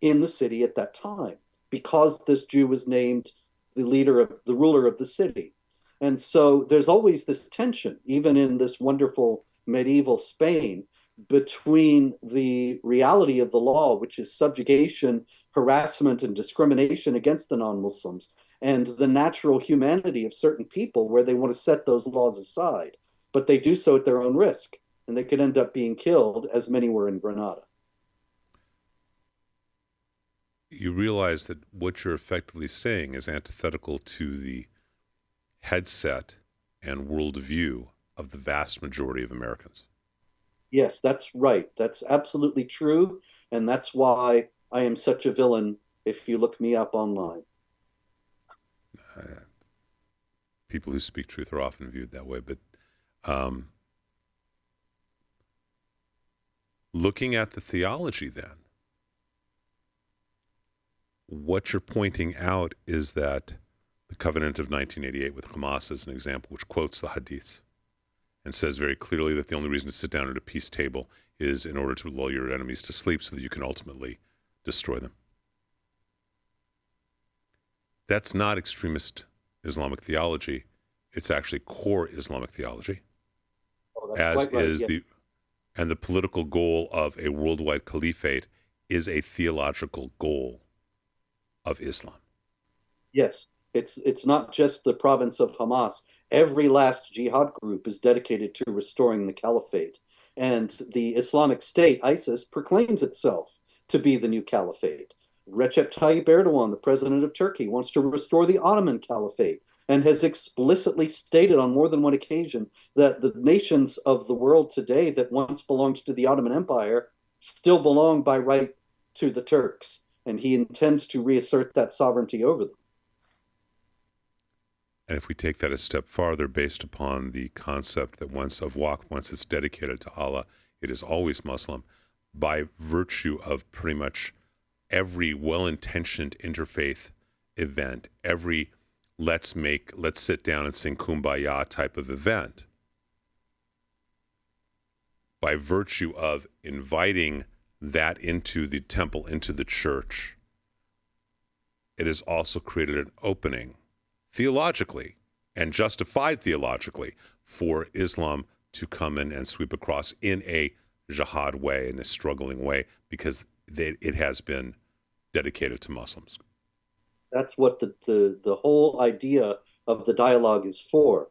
B: in the city at that time because this Jew was named the ruler of the city. And so there's always this tension, even in this wonderful medieval Spain, between the reality of the law, which is subjugation, harassment, and discrimination against the non-Muslims, and the natural humanity of certain people where they want to set those laws aside. But they do so at their own risk, and they could end up being killed, as many were in Granada.
A: You realize that what you're effectively saying is antithetical to the headset and worldview of the vast majority of Americans.
B: Yes, that's right. That's absolutely true. And that's why I am such a villain if you look me up online.
A: People who speak truth are often viewed that way. But looking at the theology then, what you're pointing out is that the covenant of 1988 with Hamas is an example which quotes the hadiths and says very clearly that the only reason to sit down at a peace table is in order to lull your enemies to sleep so that you can ultimately destroy them. That's not extremist Islamic theology. It's actually core Islamic theology, as
B: quite right,
A: is
B: yeah.
A: the political goal of a worldwide caliphate is a theological goal of Islam.
B: Yes, it's not just the province of Hamas. Every last jihad group is dedicated to restoring the caliphate. And the Islamic State, ISIS, proclaims itself to be the new caliphate. Recep Tayyip Erdogan, the president of Turkey, wants to restore the Ottoman Caliphate. and has explicitly stated on more than one occasion that the nations of the world today that once belonged to the Ottoman Empire still belong by right to the Turks, and he intends to reassert that sovereignty over them.
A: And if we take that a step farther, based upon the concept that once it's dedicated to Allah, it is always Muslim, by virtue of pretty much every well-intentioned interfaith event, every let's sit down and sing Kumbaya type of event, by virtue of inviting that into the temple, into the church, it has also created an opening theologically and justified theologically for Islam to come in and sweep across in a jihad way, in a struggling way, because it has been dedicated to Muslims.
B: That's what the whole idea of the dialogue is for,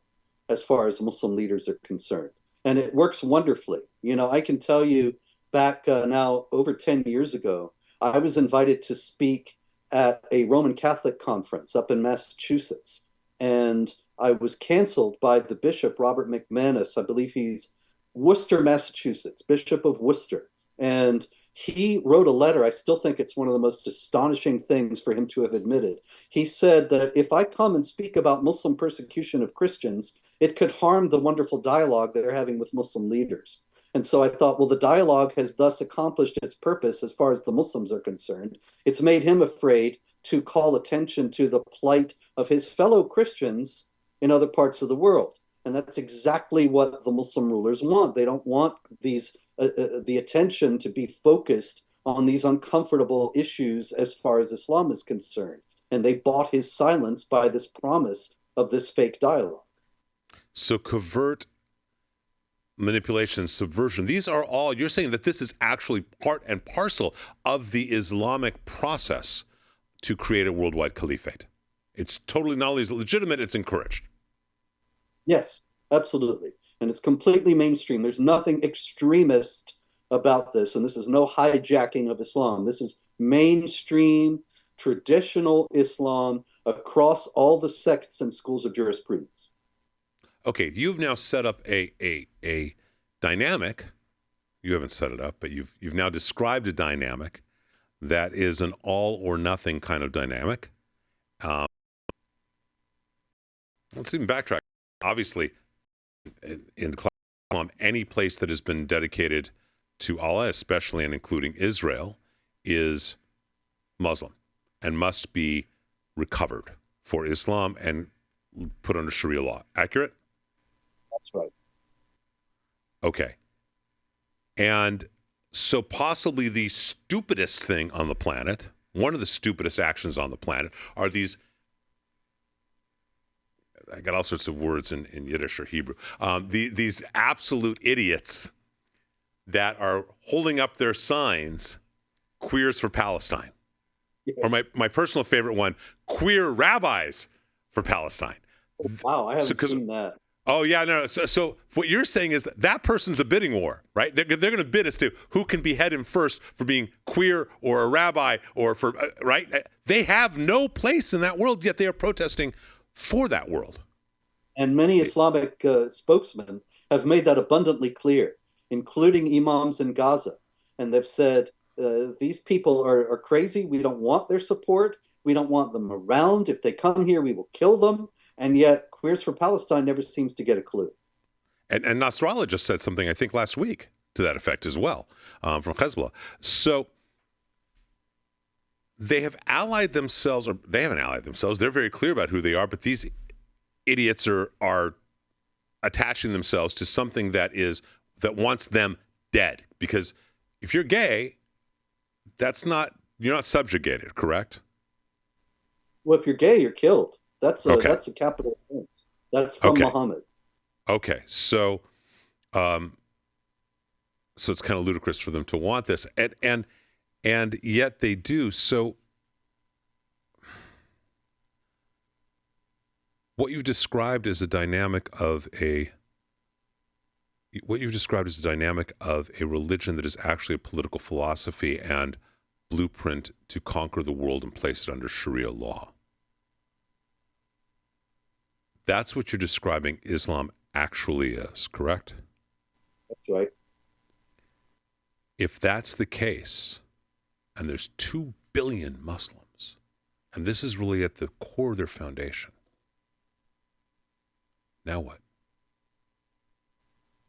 B: as far as Muslim leaders are concerned. And it works wonderfully. You know, I can tell you back now over 10 years ago, I was invited to speak at a Roman Catholic conference up in Massachusetts. And I was canceled by the bishop, Robert McManus. I believe he's Worcester, Massachusetts, Bishop of Worcester. And he wrote a letter. I still think it's one of the most astonishing things for him to have admitted. He said that if I come and speak about Muslim persecution of Christians, it could harm the wonderful dialogue they're having with Muslim leaders. And so I thought, well, the dialogue has thus accomplished its purpose as far as the Muslims are concerned. It's made him afraid to call attention to the plight of his fellow Christians in other parts of the world. And that's exactly what the Muslim rulers want. They don't want the attention to be focused on these uncomfortable issues as far as Islam is concerned. And they bought his silence by this promise of this fake dialogue.
A: So covert manipulation, subversion, these are all, you're saying that this is actually part and parcel of the Islamic process to create a worldwide caliphate. It's totally not only legitimate, it's encouraged.
B: Yes, absolutely. And it's completely mainstream. There's nothing extremist about this. And this is no hijacking of Islam. This is mainstream, traditional Islam across all the sects and schools of jurisprudence.
A: Okay, you've now set up a dynamic. You haven't set it up, but you've now described a dynamic that is an all or nothing kind of dynamic. Let's even backtrack. Obviously, in Islam, any place that has been dedicated to Allah, especially and including Israel, is Muslim and must be recovered for Islam and put under Sharia law. Accurate?
B: That's right.
A: Okay. And so possibly the stupidest thing on the planet, one of the stupidest actions on the planet, are these, I got all sorts of words in Yiddish or Hebrew, these absolute idiots that are holding up their signs, Queers for Palestine. Yes. Or my personal favorite one, Queer Rabbis for Palestine.
B: Oh, wow, I haven't seen that.
A: Oh, yeah, no. So what you're saying is that person's a bidding war, right? They're going to bid as to who can behead him first for being queer or a rabbi or for, right? They have no place in that world, yet they are protesting for that world.
B: And many Islamic spokesmen have made that abundantly clear, including imams in Gaza. And they've said, these people are crazy. We don't want their support. We don't want them around. If they come here, we will kill them. And yet, Queers for Palestine never seems to get a clue.
A: And Nasrallah just said something, I think, last week to that effect as well, from Hezbollah. So they have allied themselves, or they haven't allied themselves. They're very clear about who they are, but these idiots are attaching themselves to something that wants them dead. Because if you're gay, you're not subjugated, correct?
B: Well, if you're gay, you're killed. That's a capital offense. That's from Muhammad.
A: Okay, so it's kind of ludicrous for them to want this, and yet they do. So what you've described is a dynamic of a religion that is actually a political philosophy and blueprint to conquer the world and place it under Sharia law. That's what you're describing Islam actually is, correct?
B: That's right.
A: If that's the case, and there's 2 billion Muslims, and this is really at the core of their foundation, now what?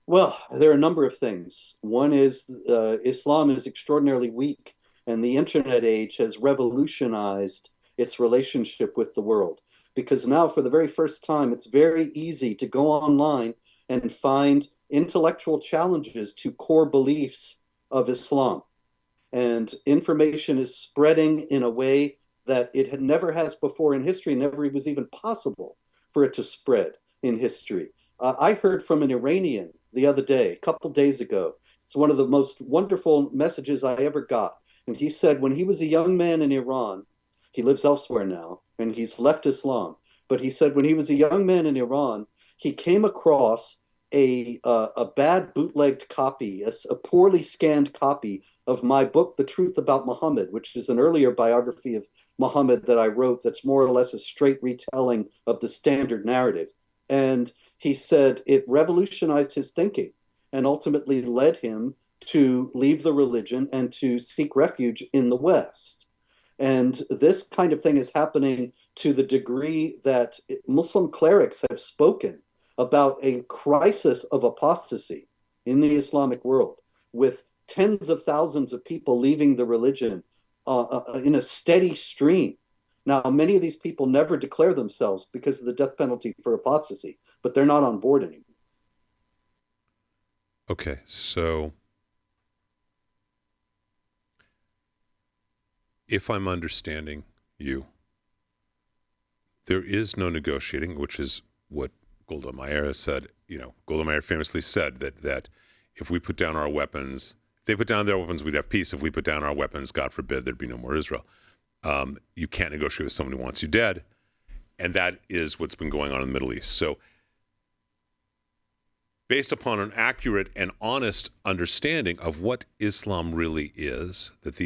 B: Well, there are a number of things. One is Islam is extraordinarily weak, and the internet age has revolutionized its relationship with the world. Because now, for the very first time, it's very easy to go online and find intellectual challenges to core beliefs of Islam. And information is spreading in a way that it had never has before in history, never was even possible for it to spread in history. I heard from an Iranian the other day, a couple days ago. It's one of the most wonderful messages I ever got. And he said when he was a young man in Iran, he lives elsewhere now, and he's left Islam. But he said when he was a young man in Iran, he came across a bad bootlegged copy, a poorly scanned copy of my book, The Truth About Muhammad, which is an earlier biography of Muhammad that I wrote that's more or less a straight retelling of the standard narrative. And he said it revolutionized his thinking and ultimately led him to leave the religion and to seek refuge in the West. And this kind of thing is happening to the degree that Muslim clerics have spoken about a crisis of apostasy in the Islamic world, with tens of thousands of people leaving the religion in a steady stream. Now, many of these people never declare themselves because of the death penalty for apostasy, but they're not on board anymore.
A: Okay, so if I'm understanding you, there is no negotiating, which is what Golda Meir said. Golda Meir famously said that if we put down our weapons, if they put down their weapons, we'd have peace. If we put down our weapons, God forbid, there'd be no more Israel. You can't negotiate with someone who wants you dead. And that is what's been going on in the Middle East. So based upon an accurate and honest understanding of what Islam really is, that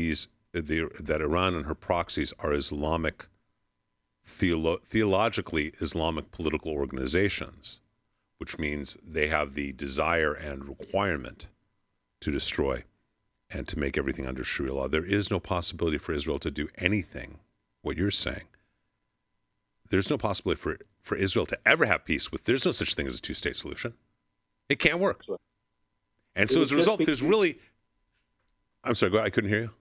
A: Iran and her proxies are Islamic, theologically Islamic political organizations, which means they have the desire and requirement to destroy and to make everything under Sharia law. There is no possibility for Israel to do anything, what you're saying. There's no possibility for Israel to ever have peace there's no such thing as a two-state solution. It can't work. And so as a result, there's really... I'm sorry, go ahead, I couldn't hear you.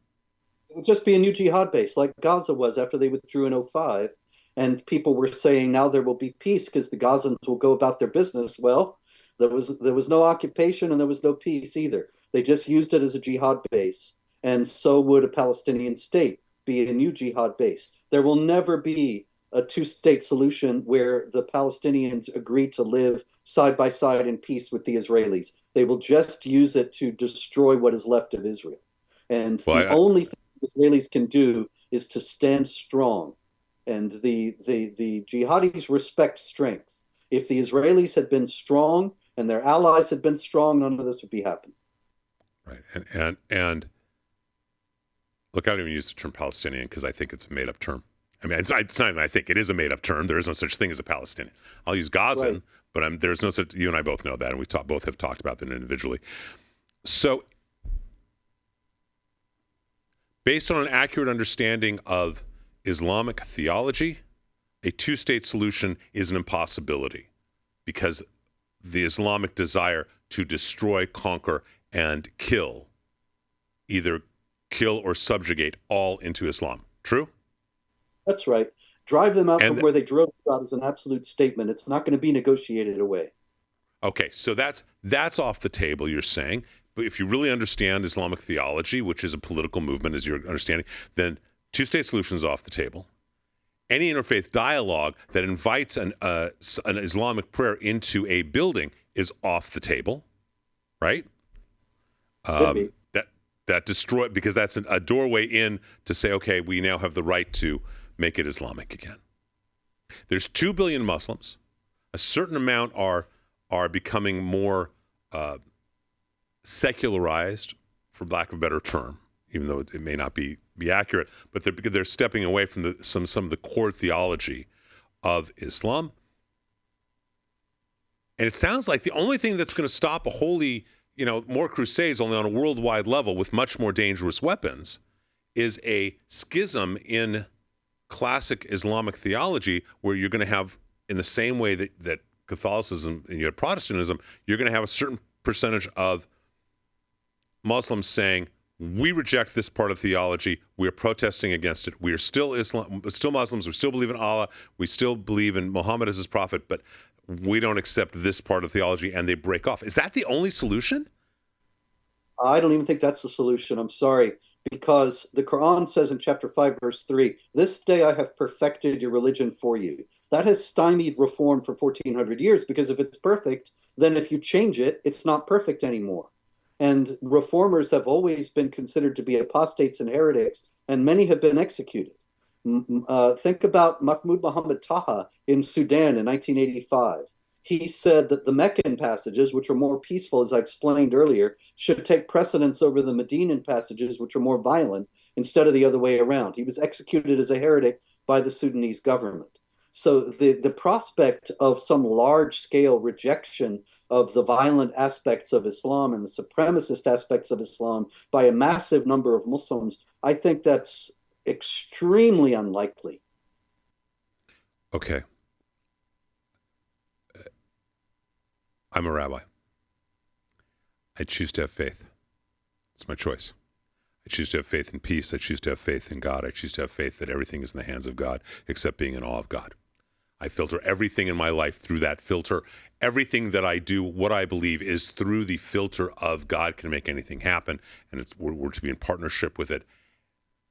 B: It would just be a new jihad base like Gaza was after they withdrew in 2005. And people were saying now there will be peace because the Gazans will go about their business. Well, there was no occupation and there was no peace either. They just used it as a jihad base. And so would a Palestinian state be a new jihad base. There will never be a two-state solution where the Palestinians agree to live side by side in peace with the Israelis. They will just use it to destroy what is left of Israel. And the only thing the Israelis can do is to stand strong. And the jihadis respect strength. If the Israelis had been strong and their allies had been strong, none of this would be happening.
A: Right. And look, I don't even use the term Palestinian because I think it's a made-up term. I mean, it's not even I think it is a made-up term. There is no such thing as a Palestinian. I'll use Gazan, right, but there's no such. You and I both know that, and we both have talked about that individually. So, based on an accurate understanding of Islamic theology, a two-state solution is an impossibility because the Islamic desire to destroy, conquer, and kill, either kill or subjugate all into Islam. True?
B: That's right. Drive them out from where they drove out is an absolute statement. It's not going to be negotiated away.
A: Okay, so that's off the table, you're saying. But if you really understand Islamic theology, which is a political movement, as you're understanding, then two-state solution is off the table. Any interfaith dialogue that invites an Islamic prayer into a building is off the table, right? That destroy, because that's a doorway in to say, okay, we now have the right to make it Islamic again. There's 2 billion Muslims. A certain amount are becoming more secularized, for lack of a better term, even though it may not be accurate, but they're stepping away from some of the core theology of Islam. And it sounds like the only thing that's going to stop a holy, more crusades only on a worldwide level with much more dangerous weapons is a schism in classic Islamic theology, where you're going to have, in the same way that Catholicism and you had Protestantism, you're going to have a certain percentage of Muslims saying, we reject this part of theology. We are protesting against it. We are still still Muslims. We still believe in Allah. We still believe in Muhammad as his prophet, but we don't accept this part of theology, and they break off. Is that the only solution?
B: I don't even think that's the solution. I'm sorry, because the Quran says in chapter 5, verse 3, this day I have perfected your religion for you. That has stymied reform for 1400 years, because if it's perfect, then if you change it, it's not perfect anymore. And reformers have always been considered to be apostates and heretics, and many have been executed. Think about Mahmoud Muhammad Taha in Sudan in 1985. He said that the Meccan passages, which are more peaceful, as I explained earlier, should take precedence over the Medinan passages, which are more violent, instead of the other way around. He was executed as a heretic by the Sudanese government. So the prospect of some large-scale rejection of the violent aspects of Islam and the supremacist aspects of Islam by a massive number of Muslims, I think that's extremely unlikely.
A: Okay. I'm a rabbi. I choose to have faith. It's my choice. I choose to have faith in peace. I choose to have faith in God. I choose to have faith that everything is in the hands of God, except being in awe of God. I filter everything in my life through that filter. Everything that I do, what I believe, is through the filter of God can make anything happen, and we're to be in partnership with it.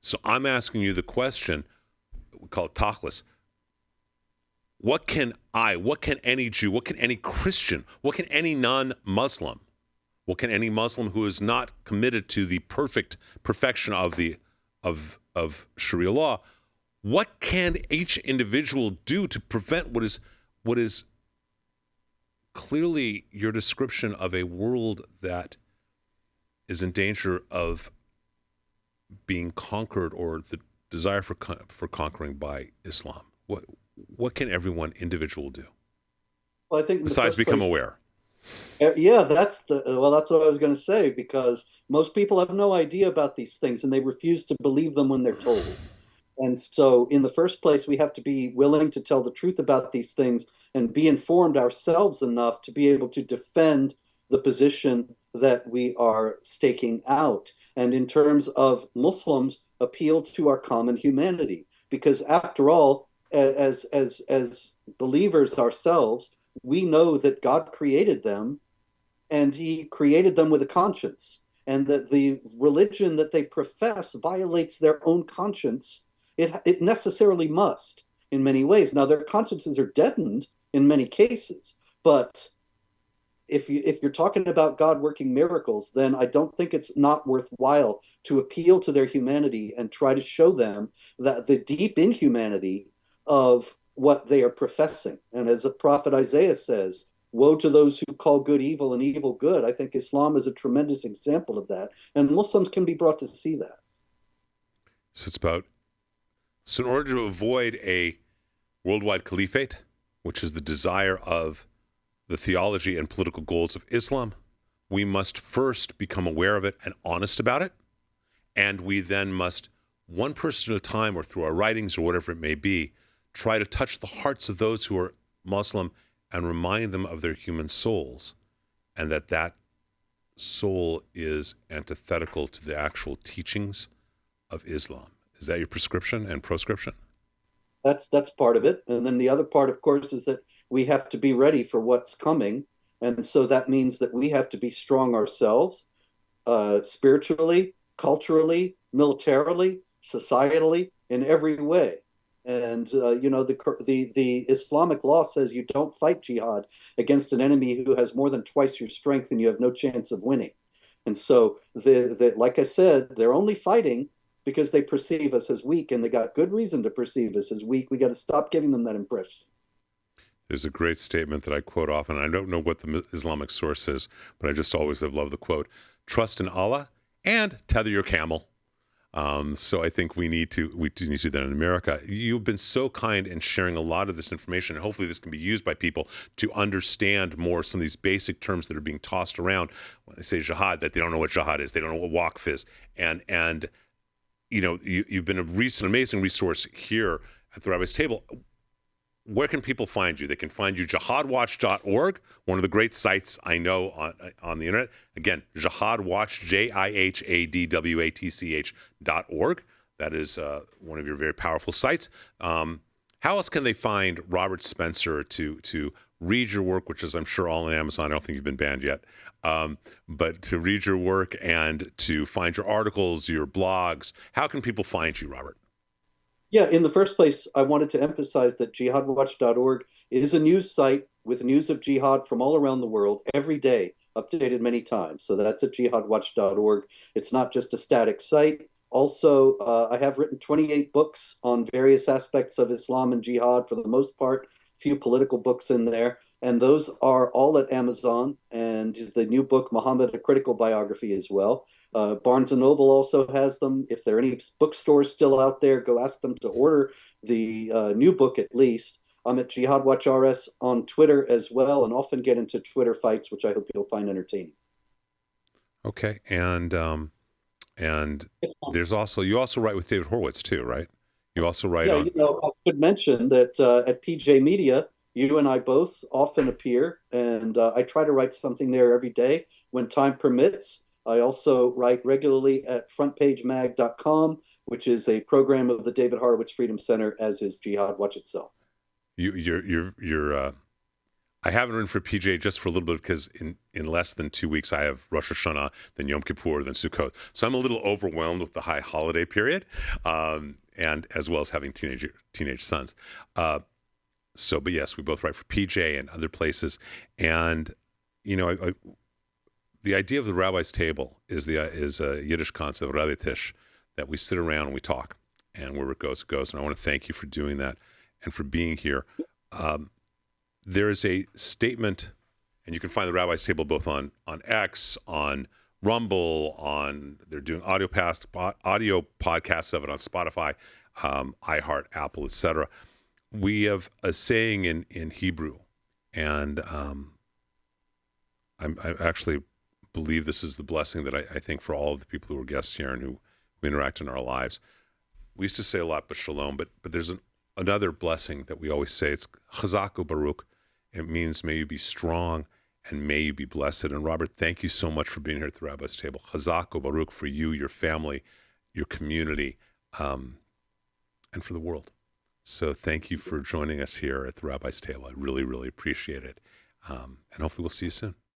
A: So I'm asking you the question, we call it tachlis. What can any Jew, what can any Christian, what can any non-Muslim, what can any Muslim who is not committed to the perfection of Sharia law, what can each individual do to prevent what is clearly your description of a world that is in danger of being conquered, or the desire for conquering by Islam? What can everyone individual do?
B: Well, I think
A: besides become aware.
B: Yeah, that's what I was going to say, because most people have no idea about these things and they refuse to believe them when they're told. And so in the first place, we have to be willing to tell the truth about these things and be informed ourselves enough to be able to defend the position that we are staking out. And in terms of Muslims, appeal to our common humanity, because after all, as believers ourselves, we know that God created them, and he created them with a conscience, and that the religion that they profess violates their own conscience. It necessarily must in many ways. Now, their consciences are deadened in many cases, but if you're talking about God working miracles, then I don't think it's not worthwhile to appeal to their humanity and try to show them that the deep inhumanity of what they are professing. And as the prophet Isaiah says, woe to those who call good evil and evil good. I think Islam is a tremendous example of that, and Muslims can be brought to see that.
A: So in order to avoid a worldwide caliphate, which is the desire of the theology and political goals of Islam, we must first become aware of it and honest about it. And we then must, one person at a time, or through our writings or whatever it may be, try to touch the hearts of those who are Muslim and remind them of their human souls, and that soul is antithetical to the actual teachings of Islam. Is that your prescription and proscription?
B: That's part of it. And then the other part, of course, is that we have to be ready for what's coming. And so that means that we have to be strong ourselves, spiritually, culturally, militarily, societally, in every way. And, the Islamic law says you don't fight jihad against an enemy who has more than twice your strength and you have no chance of winning. And so, like I said, they're only fighting because they perceive us as weak, and they got good reason to perceive us as weak. We got to stop giving them that impression.
A: There's a great statement that I quote often. I don't know what the Islamic source is, but I just always have loved the quote: trust in Allah and tether your camel. So I think we do need to do that in America. You've been so kind in sharing a lot of this information, and hopefully this can be used by people to understand more some of these basic terms that are being tossed around when they say jihad, that they don't know what jihad is, they don't know what waqf is, and you've been an amazing resource here at the Rabbi's Table. Where can people find you? They can find you jihadwatch.org, one of the great sites I know on the internet. Again, jihadwatch, JIHADWATCH.org. That is one of your very powerful sites. How else can they find Robert Spencer to read your work, which is, I'm sure, all on Amazon? I don't think you've been banned yet. But to read your work and to find your articles, your blogs, how can people find you, Robert?
B: Yeah, in the first place, I wanted to emphasize that jihadwatch.org is a news site with news of jihad from all around the world every day, updated many times. So that's at jihadwatch.org. It's not just a static site. Also, I have written 28 books on various aspects of Islam and jihad for the most part, a few political books in there. And those are all at Amazon, and the new book, Muhammad, A Critical Biography, as well. Barnes & Noble also has them. If there are any bookstores still out there, go ask them to order the new book at least. I'm at Jihad Watch RS on Twitter as well, and often get into Twitter fights, which I hope you'll find entertaining.
A: Okay, and there's also, you also write with David Horowitz too, right? You also write on...
B: I should mention that at PJ Media, you and I both often appear, and I try to write something there every day when time permits. I also write regularly at frontpagemag.com, which is a program of the David Horowitz Freedom Center, as is Jihad Watch itself.
A: I haven't written for PJ just for a little bit because in less than 2 weeks I have Rosh Hashanah, then Yom Kippur, then Sukkot. So I'm a little overwhelmed with the high holiday period, and as well as having teenage sons. But yes, we both write for PJ and other places, and the idea of the Rabbi's Table is a Yiddish concept, Rabbi Tish, that we sit around and we talk, and where it goes, it goes. And I want to thank you for doing that and for being here. There is a statement, and you can find the Rabbi's Table both on X, on Rumble, they're doing audio podcasts of it on Spotify, iHeart, Apple, etc. We have a saying in Hebrew, and I actually believe this is the blessing that I think for all of the people who are guests here and who we interact in our lives. We used to say a lot, but shalom, but there's another blessing that we always say. It's chazak u'baruch. It means may you be strong and may you be blessed. And Robert, thank you so much for being here at the Rabbi's Table. Chazak u'baruch for you, your family, your community, and for the world. So thank you for joining us here at the Rabbi's Table. I really, really appreciate it. And hopefully we'll see you soon.